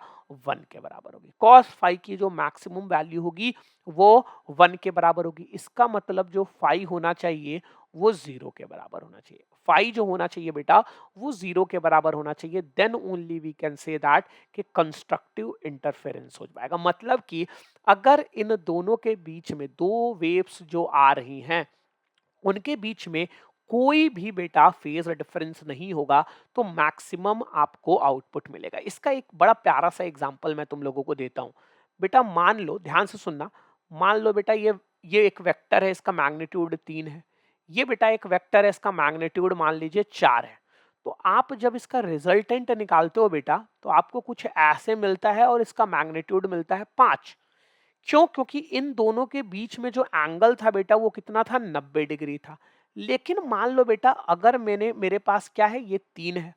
1 के बराबर होगी। कॉस फाइव की जो मैक्सिमम वैल्यू होगी वो 1 के बराबर होगी। इसका मतलब जो फाइव होना चाहिए वो 0 के बराबर होना चाहिए। फाइव जो होना चाहिए बेटा वो 0 के बराबर होना चाहिए, then only we can say that कि कंस्ट्रक्टिव इंटरफेरेंस हो जाएगा। मतलब कि अगर इन दोनों के बीच में दो वेव्स जो आ रही हैं उनके बीच में कोई भी बेटा फेज डिफरेंस नहीं होगा तो मैक्सिमम आपको आउटपुट मिलेगा। इसका एक बड़ा प्यारा सा एग्जांपल मैं तुम लोगों को देता हूं। बेटा मान लो, ध्यान से सुनना, मान लो बेटा ये एक वेक्टर है, इसका मैग्नीट्यूड 3 है। ये बेटा एक वेक्टर है, इसका मैग्नीट्यूड मान लीजिए 4 है। तो आप जब इसका रिजल्टेंट निकालते हो बेटा तो आपको कुछ ऐसे मिलता है और इसका मैग्नीट्यूड मिलता है 5। क्यों? क्योंकि इन दोनों के बीच में जो एंगल था बेटा वो कितना था, 90 डिग्री था। लेकिन मान लो बेटा अगर मेरे पास क्या है, ये 3 है,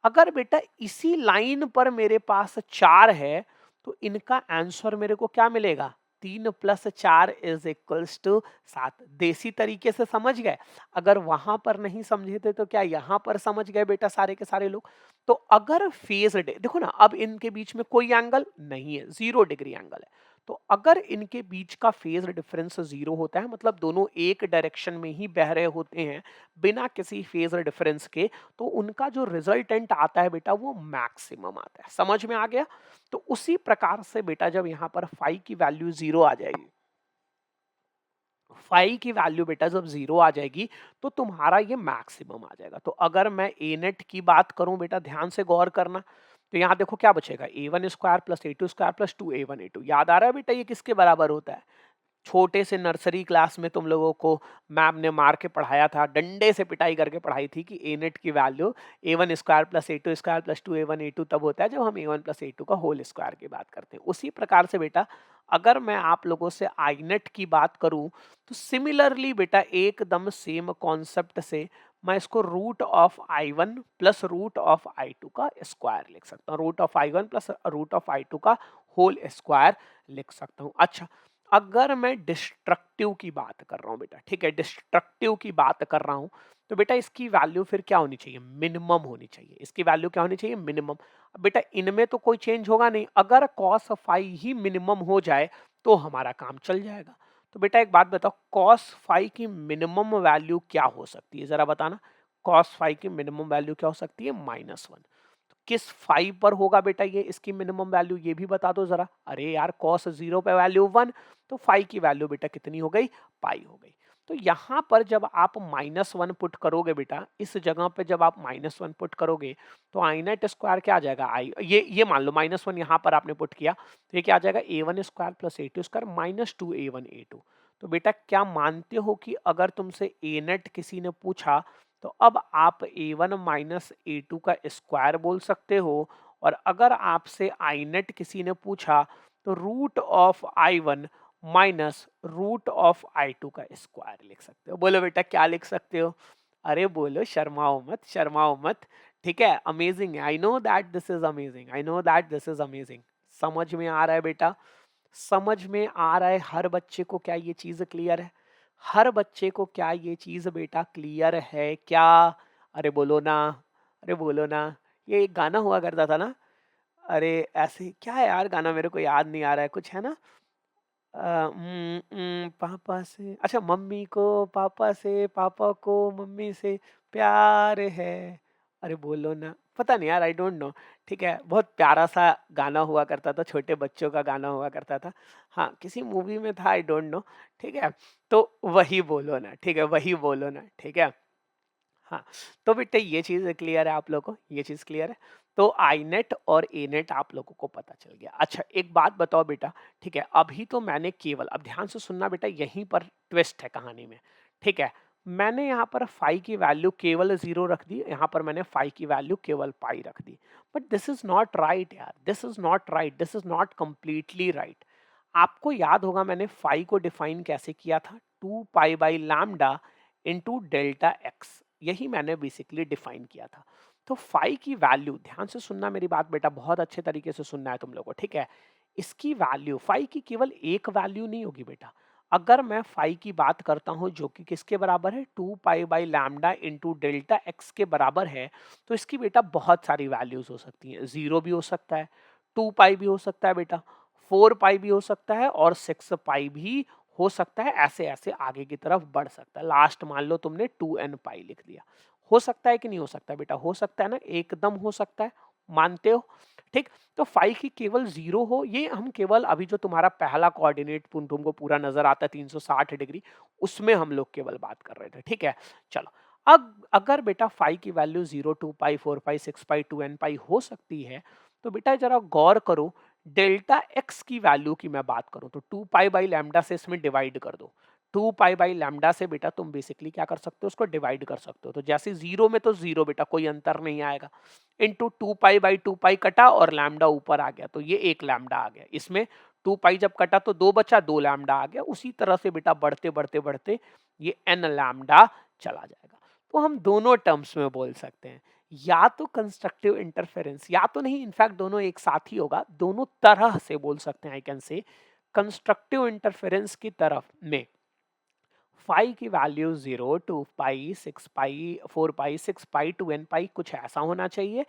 अगर बेटा इसी लाइन पर मेरे पास 4 है तो इनका आंसर मेरे को क्या मिलेगा, 3 + 4 = 7। देसी तरीके से समझ गए? अगर वहां पर नहीं समझे थे तो क्या यहाँ पर समझ गए बेटा सारे के सारे लोग? तो अगर फेज देखो ना, अब इनके बीच में कोई एंगल नहीं है, 0 डिग्री एंगल है। तो अगर इनके बीच का फेज डिफरेंस 0 होता है, मतलब दोनों एक डायरेक्शन में ही बह रहे होते हैं बिना किसी फेज डिफरेंस के, तो उनका जो रिजल्टेंट आता है बेटा वो मैक्सिमम आता है। समझ में आ गया? तो उसी प्रकार से बेटा जब यहां पर फाई की वैल्यू 0 आ जाएगी, फाई की वैल्यू बेटा जब 0 आ जाएगी तो तुम्हारा ये मैक्सिमम आ जाएगा। तो अगर मैं ए नेट की बात करूं बेटा, ध्यान से गौर करना, तो यहाँ देखो क्या बचेगा, a1 square plus a2 square plus 2a1 a2। याद आ रहा है बेटा ये किसके बराबर होता है? छोटे से नर्सरी क्लास में तुम लोगों को मैम ने मार के पढ़ाया था, डंडे से पिटाई करके पढ़ाई थी कि ए नेट की value a1 square plus a2 square plus 2a1 a2 तब होता है जब हम a1 प्लस a2 का होल स्क्वायर की बात करते हैं। उसी प्रकार से बेटा अगर मैं आप लोगों से आई नेट की बात करूं तो सिमिलरली बेटा एकदम सेम कॉन्सेप्ट से मैं इसको root of i1 plus root of i2 का स्क्वायर लिख सकता हूँ, root of i1 plus root of i2 का होल स्क्वायर लिख सकता हूँ। अच्छा, अगर मैं डिस्ट्रक्टिव की बात कर रहा हूं बेटा, ठीक है, डिस्ट्रक्टिव की बात कर रहा हूं तो बेटा इसकी वैल्यू फिर क्या होनी चाहिए, मिनिमम होनी चाहिए। इसकी वैल्यू क्या होनी चाहिए, मिनिमम। बेटा इनमें तो कोई चेंज होगा नहीं, अगर कॉस फाई ही मिनिमम हो जाए तो हमारा काम चल जाएगा। तो बेटा एक बात बताओ, कॉस फाई की मिनिमम वैल्यू क्या हो सकती है, जरा बताना। कॉस फाई की मिनिमम वैल्यू क्या हो सकती है, -1। किस फाइव पर होगा बेटा ये इसकी मिनिमम वैल्यू, ये भी बता दो जरा। अरे यार कॉस 0 पे वैल्यू 1, तो फाइव की वैल्यू बेटा कितनी हो गई, पाई हो गई। तो यहां पर जब आप -1 पुट करोगे बेटा, इस जगह पे जब आप -1 पुट करोगे तो आई नेट स्क्वायर क्या आ जाएगा, आई ये मान लो -1 यहां पर आपने पुट किया तो ये क्या आ जाएगा, a1 square plus a2 square minus 2a1 a2। तो बेटा क्या मानते हो कि अगर तुमसे ए नेट किसी ने पूछा तो अब आप a1 माइनस a2 का स्क्वायर बोल सकते हो, और अगर आपसे आई नेट किसी ने पूछा तो root of i1 minus root of i2 का स्क्वायर लिख सकते हो। बोलो बेटा क्या लिख सकते हो? अरे बोलो, शर्माओ मत, शर्माओ मत। ठीक है, अमेजिंग है, I know that this is amazing, I know that this is amazing. समझ में आ रहा है बेटा? समझ में आ रहा है हर बच्चे को? क्या ये चीज क्लियर है? हर बच्चे को क्या ये चीज बेटा क्लियर है क्या? अरे बोलो ना, अरे बोलो ना। ये एक गाना हुआ करता था ना, अरे ऐसे क्या है यार गाना, मेरे को याद नहीं आ रहा है, कुछ है ना, पापा से, अच्छा, मम्मी को पापा से, पापा को मम्मी से प्यार है। अरे बोलो ना, पता नहीं यार, आई डोंट नो। ठीक है, बहुत प्यारा सा गाना हुआ करता था, छोटे बच्चों का गाना हुआ करता था। हाँ, किसी मूवी में था, आई डोंट नो। ठीक है, तो वही बोलो ना, ठीक है, वही बोलो ना, ठीक है। हाँ, तो बेटा ये चीज़ क्लियर है आप लोगों को, ये चीज़ क्लियर है। तो आई नेट और ए नेट आप लोगों को पता चल गया। अच्छा, एक बात बताओ बेटा, ठीक है, अभी तो मैंने केवल, अब ध्यान से सुनना बेटा, यहीं पर ट्विस्ट है कहानी में। ठीक है, मैंने यहाँ पर फाई की वैल्यू केवल 0 रख दी, यहाँ पर मैंने फाई की वैल्यू केवल पाई रख दी। But this is not right यार, this is not right, this is not completely right. आपको याद होगा मैंने फाई को डिफाइन कैसे किया था, 2 pi by lambda into delta x, यही मैंने बेसिकली डिफाइन किया था। तो फाई की वैल्यू, ध्यान से सुनना मेरी बात बेटा, बहुत अच्छे तरीके से सुनना है तुम लोगों को, ठीक है। इसकी वैल्यू, फाई की केवल एक वैल्यू नहीं होगी बेटा। अगर मैं फाई की बात करता हूं जो कि किसके बराबर है, 2 pi by lambda into delta x के बराबर है, तो इसकी बेटा बहुत सारी वैल्यूज हो सकती हैं। 0 भी हो सकता है, 2 पाई भी हो सकता है बेटा, 4 पाई भी हो सकता है, और 6 पाई भी हो सकता है। ऐसे ऐसे आगे की तरफ बढ़ सकता है। लास्ट मान लो तुमने 2n पाई लिख दिया, हो सकता है कि नहीं हो सकता बेटा, हो सकता है ना, एकदम हो सकता है, मानते हो? ठीक। तो फाई की केवल 0 हो, ये हम केवल अभी जो तुम्हारा पहला कोऑर्डिनेट तुमको पूरा नजर आता है 360 डिग्री, उसमें हम लोग केवल बात कर रहे थे। ठीक है, चलो। अब अगर बेटा फाई की वैल्यू 0, 2 पाई, 4 पाई, 6 पाई, 2n पाई हो सकती है, तो बेटा जरा गौर करो, डेल्टा एक्स की वैल्यू की मैं बात करूं तो 2 पाई बाई लैम्डा से इसमें डिवाइड कर दो। 2 पाई बाई लैम्डा से बेटा तुम बेसिकली क्या कर सकते हो, उसको डिवाइड कर सकते हो। तो जैसे 0 में तो 0 बेटा, कोई अंतर नहीं आएगा। इंटू 2 पाई बाई 2 पाई कटा और लैम्डा ऊपर आ गया, तो ये एक लैम्डा आ गया। इसमें 2 पाई जब कटा तो 2 बचा, 2 लैम्डा आ गया। उसी तरह से बेटा बढ़ते बढ़ते बढ़ते ये n लैम्डा चला जाएगा। तो हम दोनों टर्म्स में बोल सकते हैं, या तो कंस्ट्रक्टिव इंटरफेरेंस, या तो नहीं, इनफैक्ट दोनों एक साथ ही होगा, दोनों तरह से बोल सकते हैं। I can say constructive interference की तरफ में फाई की वैल्यू 0, 2 पाई, 6 पाई, 4 पाई, 6 पाई, 2n पाई कुछ ऐसा होना चाहिए,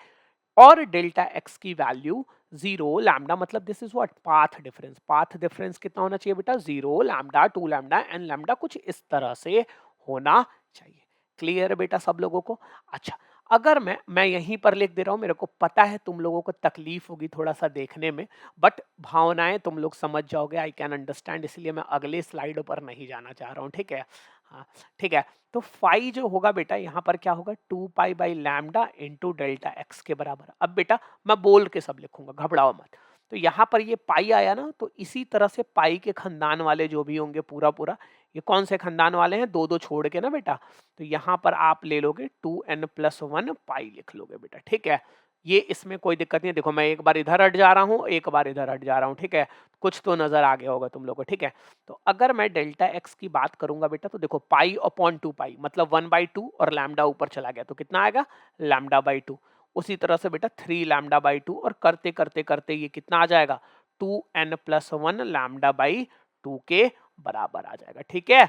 और डेल्टा एक्स की वैल्यू 0 लैम्डा, मतलब this is what, path difference. Path difference कितना होना चाहिए बेटा, 0 लैम्डा, 2 लैम्डा, एन लैम्डा, कुछ इस तरह से होना चाहिए। क्लियर है बेटा सब लोगों को? अच्छा, अगर मैं यहीं पर लिख दे रहा हूं, मेरे को पता है तुम लोगों को तकलीफ होगी थोड़ा सा देखने में, बट भावनाएं तुम लोग समझ जाओगे, आई कैन अंडरस्टैंड, इसलिए मैं अगले स्लाइड पर नहीं जाना चाह रहा हूं। ठीक है, हाँ, ठीक है। तो फाई जो होगा बेटा, यहाँ पर क्या होगा, 2 pi by lambda into delta x के बराबर। अब बेटा मैं बोल के सब लिखूंगा, घबराओ मत। तो यहाँ पर ये पाई आया ना, तो इसी तरह से पाई के खानदान वाले जो भी होंगे पूरा पूरा, ये कौन से खानदान वाले हैं, दो दो छोड़ के ना बेटा, तो यहाँ पर आप ले लोगे 2n+1 पाई लिख लोगे बेटा। ठीक है, ये इसमें कोई दिक्कत नहीं है। देखो मैं एक बार इधर हट जा रहा हूँ, एक बार इधर हट जा रहा हूँ, ठीक है, कुछ तो नजर आ गया होगा तुम लोग को। ठीक है, तो अगर मैं डेल्टा एक्स की बात करूंगा बेटा, तो देखो पाई अपॉन 2 पाई मतलब 1/2, और लैम्डा ऊपर चला गया तो कितना आएगा, लैम्डा/2। उसी तरह से बेटा 3 लैम्डा/2, और करते करते करते ये कितना आ जाएगा, 2n+1 लैम्डा/2 के बराबर आ जाएगा। ठीक है,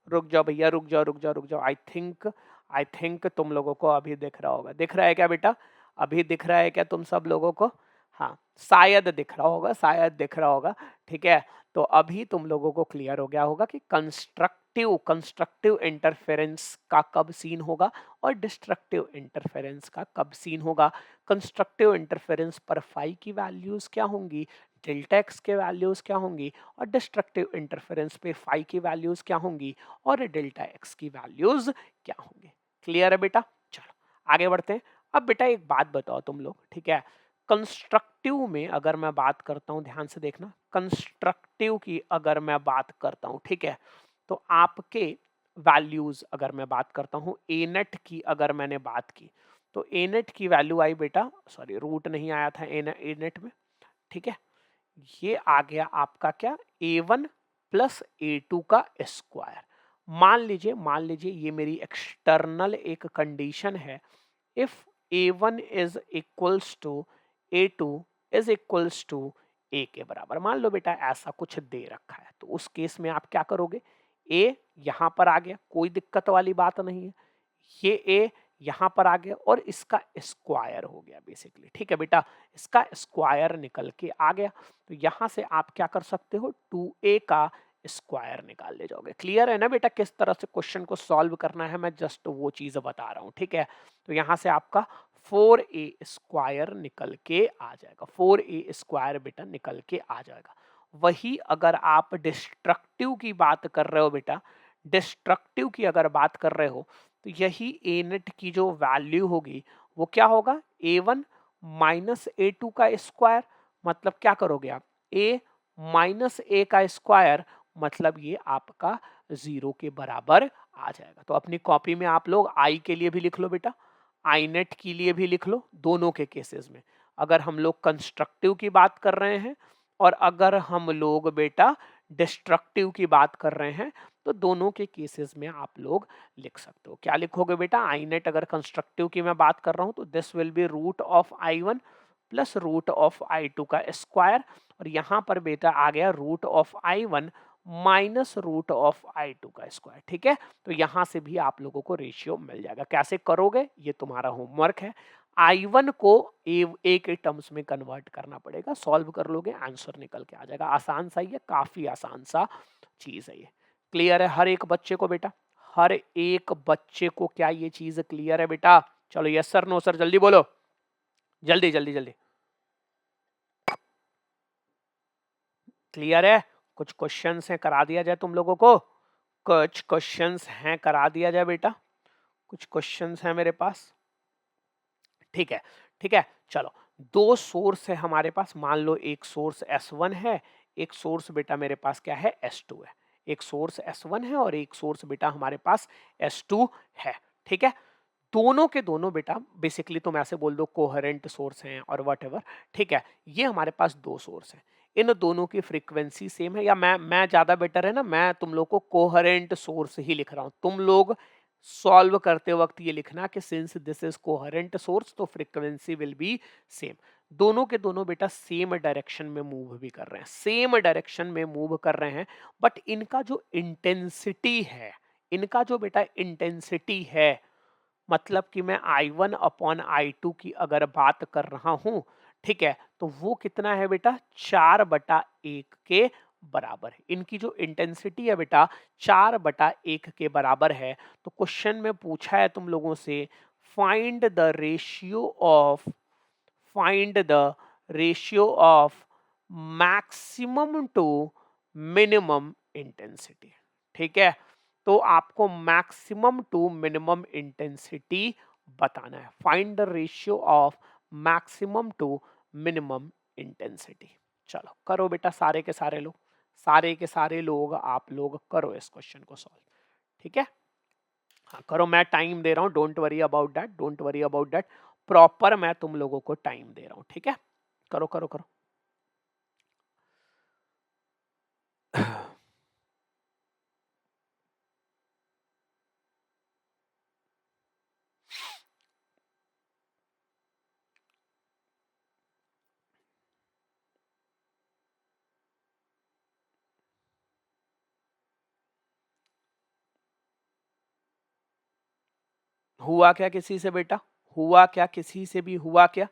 रुक जाओ भैया, रुक जाओ। आई थिंक तुम लोगों को अभी दिख रहा होगा, दिख रहा है क्या बेटा, अभी दिख रहा है क्या तुम सब लोगों को? हाँ, शायद दिख रहा होगा, शायद दिख रहा होगा। ठीक है, तो अभी तुम लोगों को क्लियर हो गया होगा कि कंस्ट्रक्टिव कंस्ट्रक्टिव इंटरफेरेंस का कब सीन होगा और डिस्ट्रक्टिव इंटरफेरेंस का कब सीन होगा। कंस्ट्रक्टिव इंटरफेरेंस पर फाई की वैल्यूज क्या होंगी, डेल्टा एक्स के वैल्यूज क्या होंगी, और डिस्ट्रक्टिव इंटरफेरेंस पे फाई की वैल्यूज क्या होंगी और डेल्टा एक्स की वैल्यूज क्या होंगी। क्लियर है बेटा? चलो आगे बढ़ते हैं। अब बेटा एक बात बताओ तुम लोग, ठीक है, कंस्ट्रक्टिव में अगर मैं बात करता हूं, ध्यान से देखना, कंस्ट्रक्टिव की अगर मैं बात करता हूं, ठीक है, तो आपके वैल्यूज अगर मैं बात करता हूं, ए नेट की अगर मैंने बात की, तो ए नेट की वैल्यू आई बेटा, सॉरी रूट नहीं आया था ए नेट में, ठीक है, ये आ गया आपका क्या, a1 + a2 का स्क्वायर। मान लीजिए ये मेरी एक्सटर्नल एक कंडीशन है, if a1 is equals to a2 is equals to a के बराबर, मान लो बेटा ऐसा कुछ दे रखा है, तो उस केस में आप क्या करोगे, a यहां पर आ गया, कोई दिक्कत वाली बात नहीं है, ये a यहां पर आ गया और इसका स्क्वायर हो गया बेसिकली। ठीक है बेटा, इसका स्क्वायर निकल के आ गया, तो यहां से आप क्या कर सकते हो, 2a का स्क्वायर निकाल ले जाओगे। क्लियर है ना बेटा किस तरह से क्वेश्चन को सॉल्व करना है, मैं जस्ट वो चीज बता रहा हूं। ठीक है, तो यहां से आपका 4a² निकल के आ जाएगा, 4a² बेटा निकल के आ जाएगा। वही अगर आप डिस्ट्रक्टिव की बात कर रहे हो बेटा, डिस्ट्रक्टिव की अगर बात कर रहे हो तो यही ए नेट की जो वैल्यू होगी वो क्या होगा, a1 माइनस a2 का स्क्वायर। मतलब क्या करोगे आप, a माइनस a का स्क्वायर, मतलब ये आपका 0 के बराबर आ जाएगा। तो अपनी कॉपी में आप लोग आई के लिए भी लिख लो बेटा, आई नेट के लिए भी लिख लो, दोनों के केसेस में। अगर हम लोग कंस्ट्रक्टिव की बात कर रहे हैं और अगर हम लोग बेटा डिस्ट्रक्टिव की बात कर रहे हैं, तो दोनों के केसेस में आप लोग लिख सकते हो। क्या लिखोगे बेटा, आई नेट अगर कंस्ट्रक्टिव की मैं बात कर रहा हूं तो this will be root of i1 plus root of i2 का स्क्वायर, और यहां पर बेटा आ गया root of i1 minus root of i2 का स्क्वायर। ठीक है, तो यहां से भी आप लोगों को रेशियो मिल जाएगा। कैसे करोगे ये तुम्हारा होमवर्क है। i1 को ए के टर्म्स में कन्वर्ट करना पड़ेगा, सॉल्व कर लोगे आंसर निकल के आ जाएगा। आसान सा ही है, काफी आसान सा चीज है ये। क्लियर है हर एक बच्चे को बेटा, हर एक बच्चे को क्या ये चीज क्लियर है बेटा? चलो यस सर, नो सर, जल्दी बोलो, जल्दी जल्दी जल्दी। क्लियर है? कुछ क्वेश्चंस हैं, करा दिया जाए तुम लोगों को? कुछ क्वेश्चंस हैं, करा दिया जाए बेटा? कुछ क्वेश्चंस हैं मेरे पास। ठीक है, ठीक है, चलो। दो सोर्स है हमारे पास, मान लो एक सोर्स S1 है, एक सोर्स बेटा मेरे पास क्या है, S2 है। एक सोर्स S1 है और एक सोर्स बेटा हमारे पास S2 है। ठीक है, दोनों के दोनों बेटा बेसिकली तुम ऐसे बोल दो कोहेरेंट सोर्स हैं और व्हाटएवर। ठीक है, ये हमारे पास दो सोर्स हैं, इन दोनों की फ्रीक्वेंसी सेम है, या मैं ज्यादा बेटर है ना, मैं तुम लोग को कोहेरेंट सोर्स ही लिख रहा हूं। तुम लोग सॉल्व करते वक्त ये लिखना कि since this is coherent source तो फ्रीक्वेंसी विल बी सेम। दोनों के दोनों बेटा सेम डायरेक्शन में मूव भी कर रहे हैं, सेम डायरेक्शन में मूव कर रहे हैं, बट इनका जो इंटेंसिटी है, इनका जो बेटा इंटेंसिटी है, मतलब कि मैं I1 अपॉन I2 की अगर बात कर रहा हूं, ठीक है, तो वो कितना है बेटा, 4/1 के बराबर है। इनकी जो इंटेंसिटी है बेटा 4/1 के बराबर है। तो क्वेश्चन में पूछा है तुम लोगों से, find the ratio of, find the ratio of maximum to minimum intensity. ठीक है, तो आपको मैक्सिमम टू मिनिमम इंटेंसिटी बताना है। Find the ratio of maximum to minimum intensity. चलो करो बेटा, सारे के सारे लोग, सारे के सारे लोग आप लोग करो इस क्वेश्चन को सॉल्व। ठीक है, हाँ करो, मैं टाइम दे रहा हूँ, don't worry about that, don't worry about that, proper मैं तुम लोगों को टाइम दे रहा हूँ। ठीक है, करो करो करो। हुआ क्या किसी से बेटा, हुआ क्या किसी से भी, हुआ क्या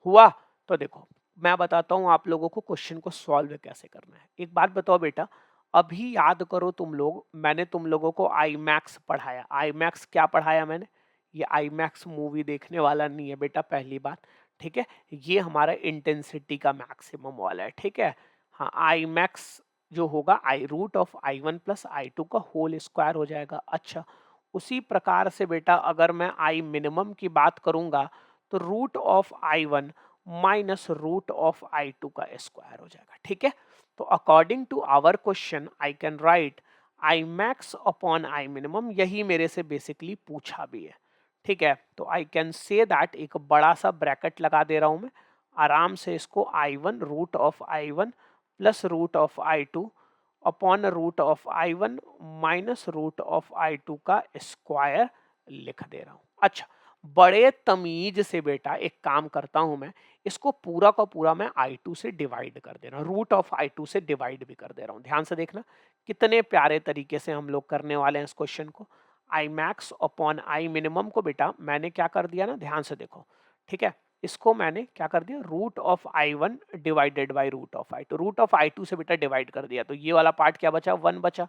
हुआ? तो देखो मैं बताता हूं आप लोगों को क्वेश्चन को सॉल्व कैसे करना है। एक बात बताओ बेटा, अभी याद करो तुम लोग, मैंने तुम लोगों को आई मैक्स पढ़ाया। आई मैक्स क्या पढ़ाया मैंने? ये आई मैक्स मूवी देखने वाला नहीं है बेटा, पहली बात। ठीक है, ये हमारा इंटेंसिटी का मैक्सिमम वाला है। ठीक है, हाँ आई मैक्स जो होगा आई root of I1 plus I2 का होल स्क्वायर हो जाएगा। अच्छा, उसी प्रकार से बेटा अगर मैं आई मिनिमम की बात करूंगा तो root of I1 minus root of I2 का स्क्वायर हो जाएगा। ठीक है, तो according to our question I can write I max upon I minimum, यही मेरे से बेसिकली पूछा भी है। ठीक है, तो आई कैन से दैट, एक बड़ा सा ब्रैकेट लगा दे रहा हूं मैं, आराम से इसको I1 root of I1 plus root of I2 upon root of I1 minus root of I2 का स्क्वायर लिख दे रहा हूं। अच्छा, बड़े तमीज से बेटा एक काम करता हूं मैं, इसको पूरा का पूरा मैं I2 से डिवाइड कर दे रहा हूं, रूट ऑफ I2 से डिवाइड भी कर दे रहा हूं। ध्यान से देखना कितने प्यारे तरीके से हम लोग करने वाले हैं इस क्वेश्चन को। आई मैक्स अपॉन आई मिनिमम को बेटा मैंने क्या कर दिया ना, ध्यान से देखो। ठीक है, इसको मैंने क्या कर दिया, root of I1 divided by root of I2, root of I2 से बेटा डिवाइड कर दिया, तो ये वाला पार्ट क्या बचा, 1 बचा।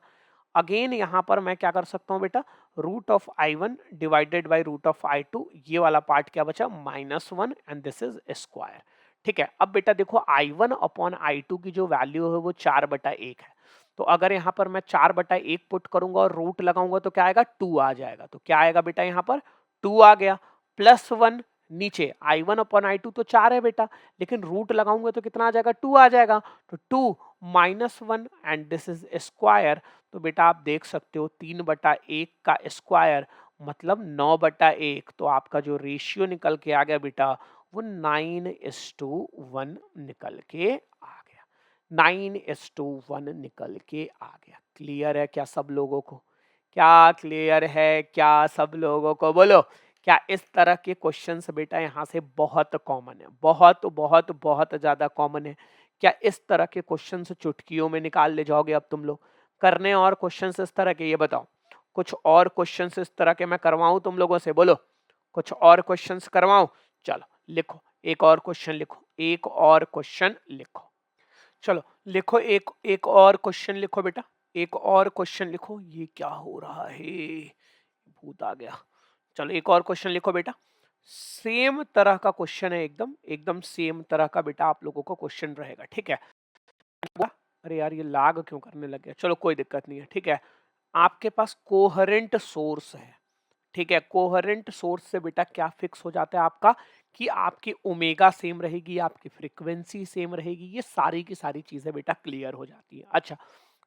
अगेन यहाँ पर मैं क्या कर सकता हूँ बेटा, root of I1 divided by root of I2, ये वाला पार्ट क्या बचा, -1 एंड दिस इज स्क्वायर। ठीक है, अब बेटा देखो I1 अपॉन I2 की जो वैल्यू है वो 4/1 है। तो अगर यहाँ पर मैं 4/1 पुट करूंगा और रूट लगाऊंगा तो क्या आएगा, 2 आ जाएगा। तो क्या आएगा बेटा, यहाँ पर 2 आ गया, +1 नीचे I1 अपॉन I2 तो 4 है बेटा, लेकिन रूट लगाऊंगा तो कितना आ जाएगा, 2 आ जाएगा। तो 2 -1 एंड दिस इज स्क्वायर। तो बेटा आप देख सकते हो 3/1 का स्क्वायर मतलब 9/1। तो आपका जो रेशियो निकल के आ गया बेटा वो 9:1 निकल के आ गया, 9:1 निकल के आ गया। क्लियर है क्या सब लोगों को, क्या क्लियर है क्या सब लोगों को, बोलो। क्या इस तरह के क्वेश्चंस बेटा यहाँ से बहुत कॉमन है, बहुत बहुत बहुत ज्यादा कॉमन है। क्या इस तरह के क्वेश्चंस चुटकियों में निकाल ले जाओगे अब तुम लोग करने, और क्वेश्चंस इस तरह के, ये बताओ कुछ और क्वेश्चंस इस तरह के मैं करवाऊं तुम लोगों से, बोलो कुछ और क्वेश्चंस करवाऊं। चलो लिखो एक और क्वेश्चन, लिखो एक और क्वेश्चन लिखो। चलो लिखो एक एक और क्वेश्चन लिखो बेटा, एक और क्वेश्चन लिखो। ये क्या हो रहा है, भूत आ गया। चलो एक और क्वेश्चन लिखो बेटा, सेम तरह का क्वेश्चन है, एकदम एकदम सेम तरह का बेटा आप लोगों को क्वेश्चन रहेगा। ठीक है, अरे यार ये लाग क्यों करने लग गया, चलो कोई दिक्कत नहीं है। ठीक है, आपके पास कोहेरेंट सोर्स है। ठीक है, कोहेरेंट सोर्स से बेटा क्या फिक्स हो जाता है आपका, कि आपकी ओमेगा सेम रहेगी, आपकी फ्रीक्वेंसी सेम रहेगी, ये सारी की सारी चीजें बेटा क्लियर हो जाती है। अच्छा,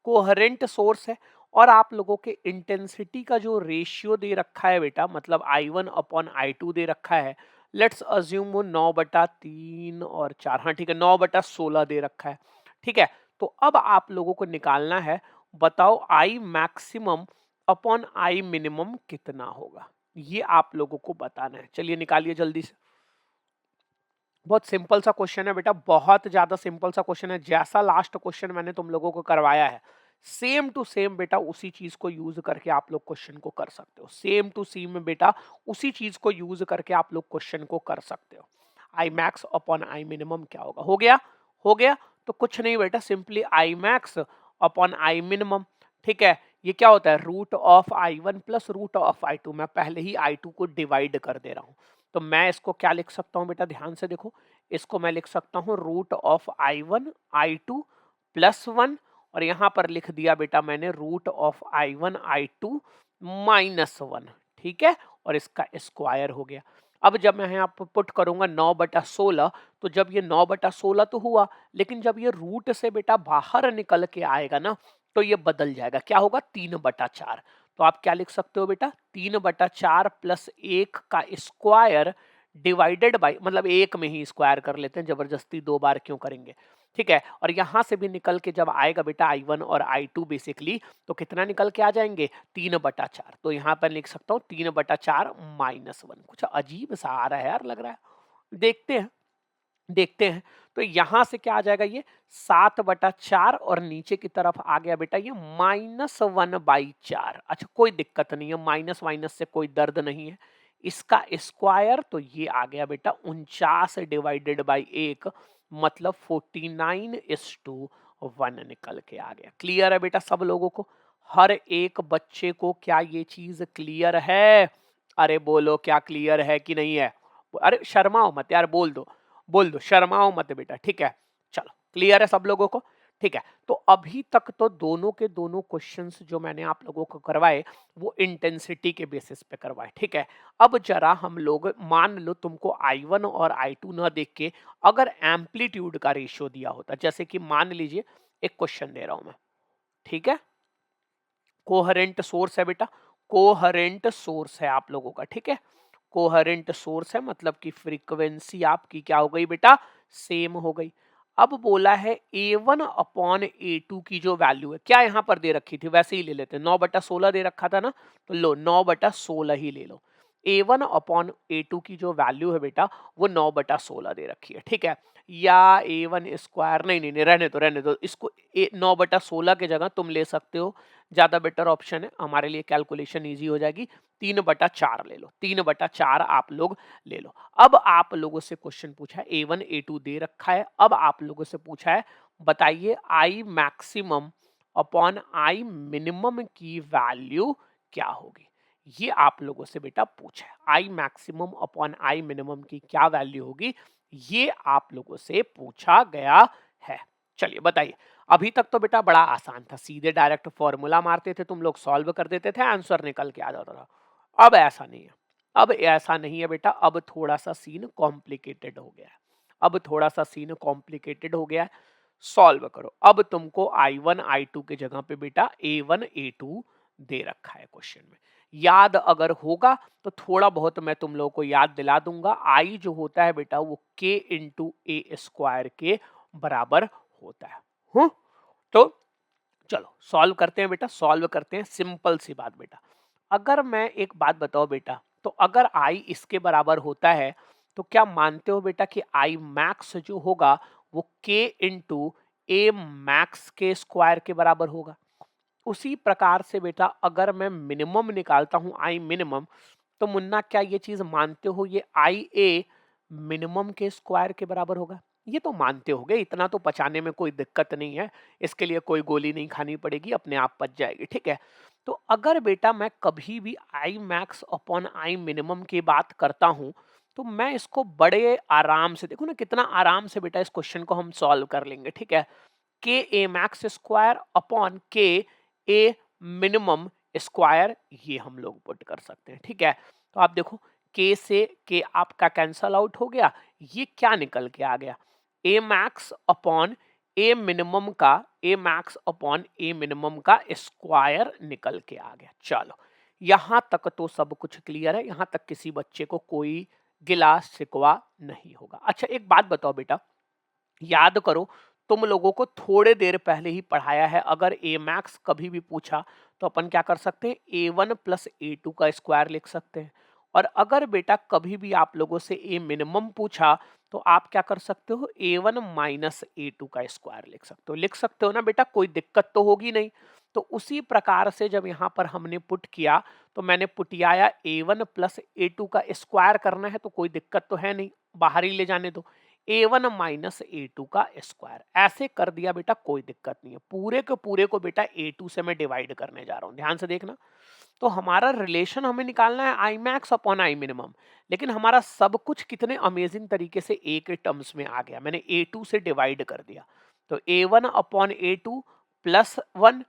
कोहेरेंट सोर्स है और आप लोगों के इंटेंसिटी का जो रेशियो दे रखा है बेटा, मतलब I1 अपॉन I2 दे रखा है। लेट्स अज्यूम वो 9/3 और 4, हाँ ठीक है 9/16 दे रखा है। ठीक है, तो अब आप लोगों को निकालना है, बताओ I maximum upon I minimum कितना होगा, ये आप लोगों को बताना है। चलिए निकालिए जल्दी से। बहुत सिंपल सा क्वेश्चन है बेटा, बहुत ज्यादा सिंपल सा क्वेश्चन है। जैसा लास्ट क्वेश्चन मैंने तुम लोगों को करवाया है सेम टू सेम बेटा उसी चीज को यूज करके आप लोग क्वेश्चन को कर सकते हो। सेम टू सेम बेटा उसी चीज को यूज करके आप लोग क्वेश्चन को कर सकते हो। आई मैक्स अपॉन आई मिनिमम क्या होगा, हो गया, हो गया। तो कुछ नहीं बेटा, simply I max upon I minimum. ठीक है, ये क्या होता है, root of I1 plus root of I2। मैं पहले ही I2 को डिवाइड कर दे रहा हूं, तो मैं इसको क्या लिख सकता हूं बेटा, ध्यान से देखो। इसको मैं लिख सकता हूं रूट ऑफ I1 I2 +1, और यहां पर लिख दिया बेटा मैंने रूट ऑफ I1 I2 -1। ठीक है, और इसका स्क्वायर हो गया। अब जब मैं यहाँ पर पुट करूंगा 9/16, तो जब ये 9/16 तो हुआ, लेकिन जब ये रूट से बेटा बाहर निकल के आएगा ना, तो ये बदल जाएगा, क्या होगा, 3/4। तो आप क्या लिख सकते हो बेटा, 3/4 प्लस 1 का स्क्वायर डिवाइडेड बाई, मतलब एक में ही स्क्वायर कर लेते हैं, जबरदस्ती दो बार क्यों करेंगे। ठीक है, और यहां से भी निकल के जब आएगा बेटा I1 और I2 बेसिकली, तो कितना निकल के आ जाएंगे, 3/4। तो यहाँ पर लिख सकता हूँ 3/4 -1। कुछ अजीब सा आ रहा है यार, लग रहा है, देखते हैं देखते हैं। तो यहां से क्या आ जाएगा, ये 7/4, और नीचे की तरफ आ गया बेटा ये -1/4। अच्छा कोई दिक्कत नहीं है, माइनस माइनस से कोई दर्द नहीं है। इसका स्क्वायर तो ये आ गया बेटा 49/1, मतलब 49:1 निकल के आ गया। क्लियर है बेटा सब लोगों को, हर एक बच्चे को क्या ये चीज क्लियर है, अरे बोलो क्या क्लियर है कि नहीं है। अरे शर्माओ मत यार, बोल दो, बोल दो, शर्माओ मत बेटा। ठीक है, चलो क्लियर है सब लोगों को। ठीक है, तो अभी तक तो दोनों के दोनों क्वेश्चंस जो मैंने आप लोगों को करवाए वो इंटेंसिटी के बेसिस पे करवाए। ठीक है, अब जरा हम लोग मान लो तुमको I1 और I2 ना देख के अगर एम्पलीट्यूड का रेशियो दिया होता, जैसे कि मान लीजिए एक क्वेश्चन दे रहा हूं मैं। ठीक है, कोहेरेंट सोर्स है बेटा, कोहेरेंट सोर्स है आप लोगों का। ठीक है, कोहेरेंट सोर्स है मतलब कि फ्रीक्वेंसी आपकी क्या हो गई बेटा, सेम हो गई। अब बोला है A1 अपॉन A2 की जो वैल्यू है, क्या यहां पर दे रखी थी, वैसे ही ले लेते हैं, 9/16 दे रखा था ना, तो लो 9/16 ही ले लो। A1 अपॉन A2 की जो वैल्यू है बेटा वो 9/16 दे रखी है। ठीक है, या A1 स्क्वायर, नहीं नहीं नहीं, रहने दो रहने दो इसको, 9/16 की जगह तुम ले सकते हो, ज्यादा बेटर ऑप्शन है हमारे लिए, कैलकुलेशन इजी हो जाएगी, 3/4 ले लो, 3/4 आप लोग ले लो। अब आप लोगों से क्वेश्चन पूछा है, A1 A2 दे रखा है, अब आप लोगों से पूछा है बताइए I maximum upon I minimum की वैल्यू क्या होगी। ये आप लोगों से बेटा पूछा है, I maximum upon I minimum की क्या वैल्यू होगी, ये आप लोगों से पूछा गया है। चलिए बताइए। अभी तक तो बेटा बड़ा आसान था, सीधे डायरेक्ट फॉर्मूला मारते थे तुम लोग, सॉल्व कर देते थे, आंसर निकल के आ जाता था। अब ऐसा नहीं है, अब ऐसा नहीं है बेटा, अब थोड़ा सा सीन कॉम्प्लिकेटेड हो गया है। अब थोड़ा सा सीन कॉम्प्लिकेटेड हो गया है। सॉल्व करो। अब तुमको I1 I2 के जगह पे बेटा A1 A2 दे रखा है क्वेश्चन में। याद अगर होगा तो थोड़ा बहुत मैं तुम लोगों को याद दिला दूंगा। I जो होता है बेटा वो K इंटू ए स्क्वायर के बराबर होता है। तो चलो सॉल्व करते हैं बेटा, सॉल्व करते हैं। सिंपल सी बात बेटा, अगर मैं एक बात बताओ बेटा, तो अगर I इसके बराबर होता है तो क्या मानते हो बेटा कि I मैक्स जो होगा वो K इंटू ए मैक्स के स्क्वायर के बराबर होगा। उसी प्रकार से बेटा अगर मैं मिनिमम निकालता हूं I मिनिमम, तो मुन्ना क्या ये चीज मानते हो ये आई ए मिनिमम के स्क्वायर के बराबर होगा। ये तो मानते होगे, इतना तो पचाने में कोई दिक्कत नहीं है, इसके लिए कोई गोली नहीं खानी पड़ेगी, अपने आप पच जाएगी। ठीक है, तो अगर बेटा मैं कभी भी आई मैक्स अपॉन आई मिनिमम की बात करता हूं, तो मैं इसको बड़े आराम से, देखो ना कितना आराम से बेटा इस क्वेश्चन को हम सॉल्व कर लेंगे। ठीक है, के ए मैक्स स्क्वायर अपॉन के ए मिनिमम स्क्वायर, ये हम लोग पुट कर सकते हैं। ठीक है, तो आप देखो के से के आपका कैंसल आउट हो गया, ये क्या निकल के आ गया, ए मैक्स अपॉन ए मिनिमम का, ए मैक्स अपॉन ए मिनिमम का स्क्वायर निकल के आ गया। चलो यहां तक तो सब कुछ क्लियर है, यहां तक किसी बच्चे को कोई गिला शिकवा नहीं होगा। अच्छा एक बात बताओ बेटा, याद करो तुम लोगों को थोड़े देर पहले ही पढ़ाया है, अगर ए मैक्स कभी भी पूछा तो अपन क्या कर सकते हैं, ए वन प्लस ए टू का स्क्वायर लिख सकते हैं। और अगर बेटा कभी भी आप लोगों से ए मिनिमम पूछा तो आप क्या कर सकते हो, ए वन माइनस ए टू का स्क्वायर लिख सकते हो। लिख सकते हो ना बेटा, कोई दिक्कत तो होगी नहीं। तो उसी प्रकार से जब यहाँ पर हमने पुट किया तो मैंने पुटियाया ए वन प्लस ए टू का स्क्वायर करना है, तो कोई दिक्कत तो है नहीं, बाहर ही ले जाने दो, ए वन माइनस ए टू का स्क्वायर ऐसे कर दिया बेटा, कोई दिक्कत नहीं है। पूरे के पूरे को बेटा ए टू से मैं डिवाइड करने जा रहा हूं, ध्यान से देखना। तो हमारा रिलेशन हमें निकालना है आई मैक्स अपॉन आई मिनिमम, लेकिन हमारा सब कुछ कितने अमेजिंग तरीके से ए के टर्म्स में आ गया, मैंने ए टू से डिवाइड कर दिया। तो A one upon A two plus one,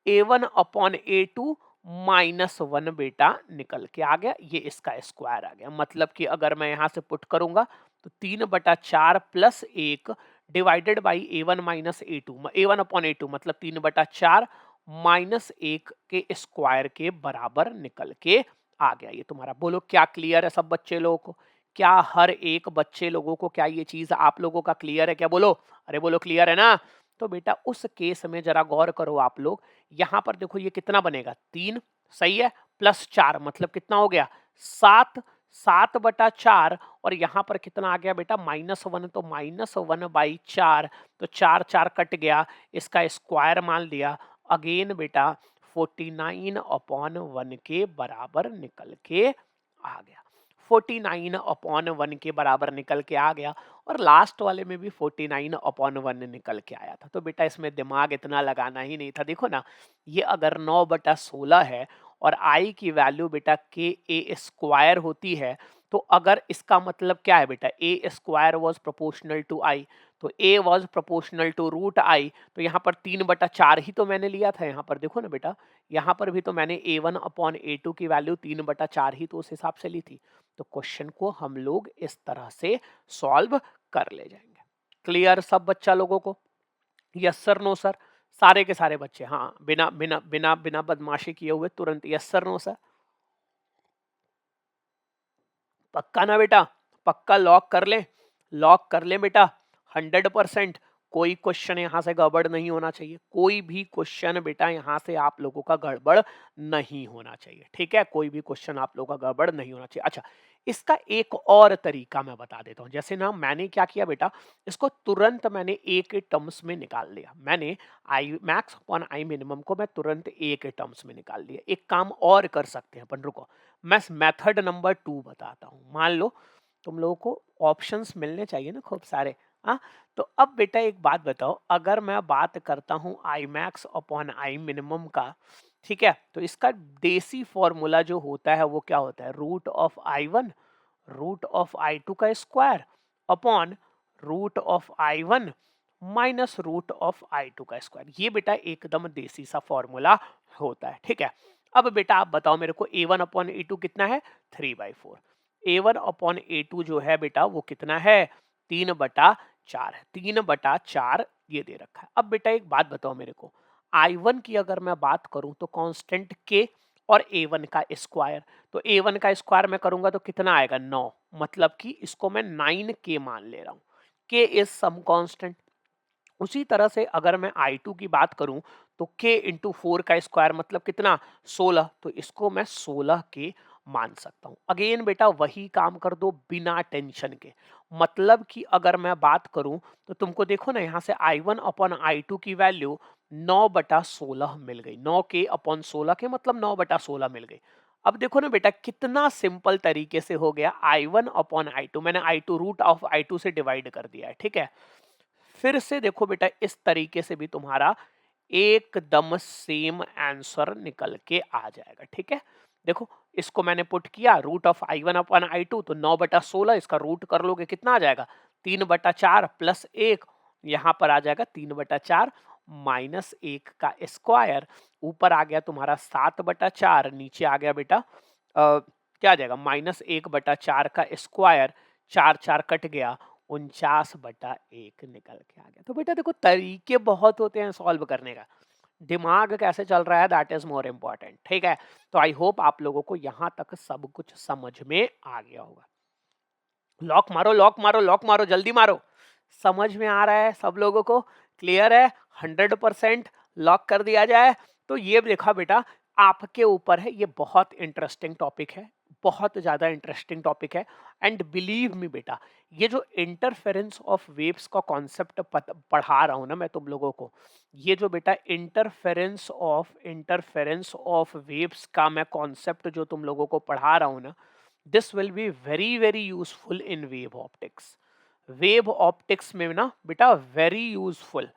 A one upon A two minus one बेटा निकल के आ गया, ये इसका स्क्वायर आ गया। मतलब कि अगर मैं यहां से पुट करूंगा तो 3/4 plus 1 divided by A one minus A two, A one upon A two मतलब 3/4 माइनस 1 के स्क्वायर के बराबर निकल के आ गया। ये तुम्हारा, बोलो क्या क्लियर है सब बच्चे लोगों को? क्या हर एक बच्चे लोगों को क्या ये चीज आप लोगों का क्लियर है क्या? बोलो, अरे बोलो क्लियर है ना? तो बेटा उस केस में जरा गौर करो आप लोग, यहां पर देखो ये कितना बनेगा, 3, सही है, प्लस 4 मतलब कितना हो गया, 7, 7/4, और यहां पर कितना आ गया बेटा, -1, तो -1/4, तो 4 4 कट गया, इसका स्क्वायर मान लिया, अगेन बेटा 49/1 के बराबर निकल के आ गया। 49/1 के बराबर निकल के आ गया, और लास्ट वाले में भी 49/1 निकल के आया था। तो बेटा इसमें दिमाग इतना लगाना ही नहीं था। देखो ना, ये अगर 9/16 है और आई की वैल्यू बेटा के ए स्क्वायर होती है, तो अगर इसका मतलब क्या है बेटा, A square was proportional to I, तो A was proportional to root I, तो यहाँ पर 3/4 ही तो मैंने लिया था। यहाँ पर देखो ना बेटा, यहाँ पर भी तो मैंने ए वन अपॉन ए टू की वैल्यू 3/4 ही तो उस हिसाब से ली थी। तो क्वेश्चन को हम लोग इस तरह से सॉल्व कर ले जाएंगे। क्लियर सब बच्चा लोगों को? यस सर, नो सर, सारे के सारे बच्चे, हाँ, बिना बिना बिना बिना बदमाशी किए हुए तुरंत यस सर नो सर। पक्का ना बेटा? पक्का लॉक कर ले, लॉक कर ले बेटा, 100%। कोई क्वेश्चन यहाँ से गड़बड़ नहीं होना चाहिए, कोई भी क्वेश्चन बेटा यहाँ से आप लोगों का गड़बड़ नहीं होना चाहिए। ठीक है, कोई भी क्वेश्चन आप लोगों का गड़बड़ नहीं होना चाहिए। अच्छा, इसका एक और तरीका मैं बता देता हूँ। जैसे ना मैंने क्या किया बेटा, इसको तुरंत मैंने ए के टर्म्स में निकाल लिया। मैंने आई मैक्स अपॉन आई मिनिमम को मैं तुरंत ए के टर्म्स में निकाल लिया। एक काम और कर सकते हैं अपन, रुको, मैं मेथड नंबर 2 बताता हूँ। मान लो तुम लोगों को ऑप्शंस मिलने चाहिए ना खूब सारे, हाँ, तो अब बेटा एक बात बताओ, अगर मैं बात करता हूँ आई मैक्स अपॉन आई मिनिमम का, ठीक है, तो इसका देसी फॉर्मूला जो होता है वो क्या होता है, root of I one root of I two का square upon root of I one minus root of I two का स्क्वायर। ये बेटा एकदम देसी सा फॉर्मूला होता है, ठीक है। अब बेटा आप बताओ मेरे को ए वन अपॉन ए टू कितना है, 3/4। ए वन अपॉन ए टू जो है बेटा वो कितना है, 3/4 है। 3/4 ये दे रखा है। अब बेटा एक बात बताओ मेरे को, आई वन की अगर मैं बात करूं तो कांस्टेंट के और ए वन का स्क्वायर, तो ए वन का स्क्वायर मैं करूंगा तो कितना आएगा, 9, मतलब कि इसको मैं 9k मान ले रहा हूं। के इज सम कांस्टेंट। उसी तरह से अगर मैं I2 की बात करूं तो k इंटू 4 का स्क्वायर मतलब कितना, 16, तो इसको मैं 16k मान सकता हूं। अगेन बेटा वही काम कर दो बिना टेंशन के, मतलब कि अगर मैं बात करूं तो तुमको देखो ना यहां से I1 अपॉन I2 की वैल्यू 9/16 मिल गई, 9k अपॉन 16 के मतलब 9/16 मिल गई। अब देखो ना बेटा कितना सिंपल तरीके से हो गया, I1 अपॉन I2 मैंने I2 रूट ऑफ I2 से डिवाइड कर दिया है, ठीक है। फिर से देखो बेटा इस तरीके से भी तुम्हारा एकदम सेम आंसर निकल के आ जाएगा, ठीक है। देखो इसको मैंने पुट किया, root of I one upon I two, तो 9/16, इसका रूट कर लोगे कितना आ जाएगा, 3/4 प्लस 1, यहां पर आ जाएगा 3/4 माइनस 1 का स्क्वायर, ऊपर आ गया तुम्हारा 7/4, नीचे आ गया बेटा क्या आ जाएगा, -1/4 का स्क्वायर, 4 4 कट गया, 49/1 निकल के आ गया। तो बेटा देखो तरीके बहुत होते हैं सॉल्व करने का, दिमाग कैसे चल रहा है दैट इज मोर इम्पोर्टेंट, ठीक है। तो आई होप आप लोगों को यहां तक सब कुछ समझ में आ गया होगा। लॉक मारो लॉक मारो लॉक मारो, जल्दी मारो। समझ में आ रहा है सब लोगों को, क्लियर है, 100% लॉक कर दिया जाए। तो ये देखा बेटा आपके ऊपर है, ये बहुत इंटरेस्टिंग टॉपिक है, बहुत ज्यादा इंटरेस्टिंग टॉपिक है। एंड बिलीव मी बेटा, ये जो इंटरफेरेंस ऑफ वेव्स का कॉन्सेप्ट पढ़ा रहा हूं ना मैं तुम लोगों को, ये जो बेटा इंटरफेरेंस ऑफ वेव्स का मैं कॉन्सेप्ट जो तुम लोगों को पढ़ा रहा हूं ना, this will be very very useful in wave optics. Wave optics में ना बेटा वेरी यूजफुल,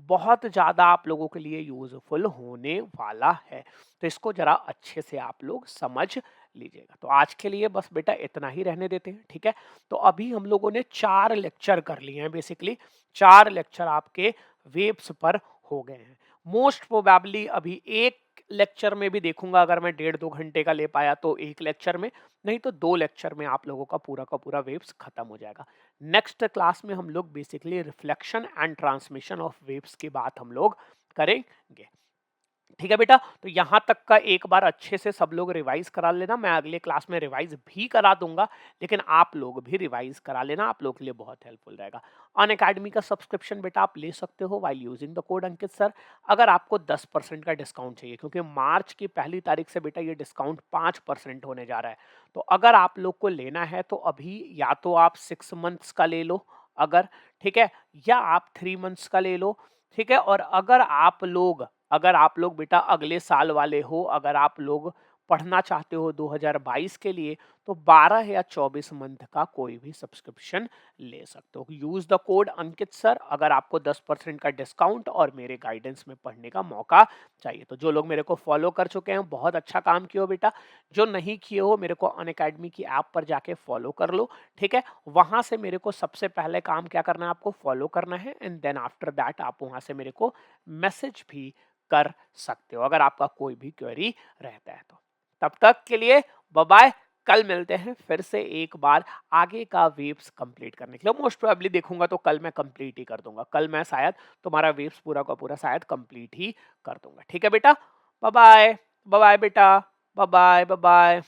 बहुत ज्यादा आप लोगों के लिए यूजफुल होने वाला है। तो इसको जरा अच्छे से आप लोग समझ लीजिएगा। तो आज के लिए बस बेटा इतना ही रहने देते हैं, ठीक है। तो अभी हम लोगों ने 4 लेक्चर कर लिए हैं, बेसिकली 4 लेक्चर आपके वेव्स पर हो गए हैं। मोस्ट प्रोबेबली अभी एक लेक्चर में भी देखूंगा, अगर मैं 1.5 2 घंटे का ले पाया तो एक लेक्चर में, नहीं तो 2 लेक्चर में आप लोगों का पूरा वेव्स खत्म हो जाएगा। नेक्स्ट क्लास में हम लोग basically reflection and transmission of waves की बात हम लोग करेंगे, ठीक है बेटा। तो यहां तक का एक बार अच्छे से सब लोग रिवाइज करा लेना, मैं अगले क्लास में रिवाइज भी करा दूंगा, लेकिन आप लोग भी रिवाइज करा लेना, आप लोग के लिए बहुत हेल्पफुल रहेगा। अन अकेडमी का सब्सक्रिप्शन बेटा आप ले सकते हो while using the code Ankit sir, अगर आपको 10% का डिस्काउंट चाहिए, क्योंकि मार्च की पहली तारीख से बेटा ये डिस्काउंट 5% होने जा रहा है। तो अगर आप लोग को लेना है तो अभी या तो आप 6 मंथ्स का ले लो अगर, ठीक है, या आप 3 मंथ्स का ले लो, ठीक है। और अगर आप लोग बेटा अगले साल वाले हो, अगर आप लोग पढ़ना चाहते हो 2022 के लिए, तो 12 या 24 मंथ का कोई भी सब्सक्रिप्शन ले सकते हो। Use the code Ankit sir अगर आपको 10% का डिस्काउंट और मेरे गाइडेंस में पढ़ने का मौका चाहिए। तो जो लोग मेरे को फॉलो कर चुके हैं बहुत अच्छा काम किया हो बेटा, जो नहीं किए हो मेरे को अन अकेडमी की ऐप पर जाके फॉलो कर लो, ठीक है। वहां से मेरे को सबसे पहले काम क्या करना है, आपको फॉलो करना है, एंड देन आफ्टर दैट आप वहां से मेरे को मैसेज भी कर सकते हो अगर आपका कोई भी क्वेरी रहता है तो। तब तक के लिए बाय बाय, कल मिलते हैं फिर से एक बार आगे का वेव्स कंप्लीट करने के लिए। मोस्ट प्रोबेबली देखूंगा तो कल मैं कंप्लीट ही कर दूंगा, कल मैं शायद तुम्हारा वेव्स पूरा का पूरा शायद कंप्लीट ही कर दूंगा, ठीक है बेटा। बाय बाय, बाय बाय बेटा, बाय बाय, बाय बाय।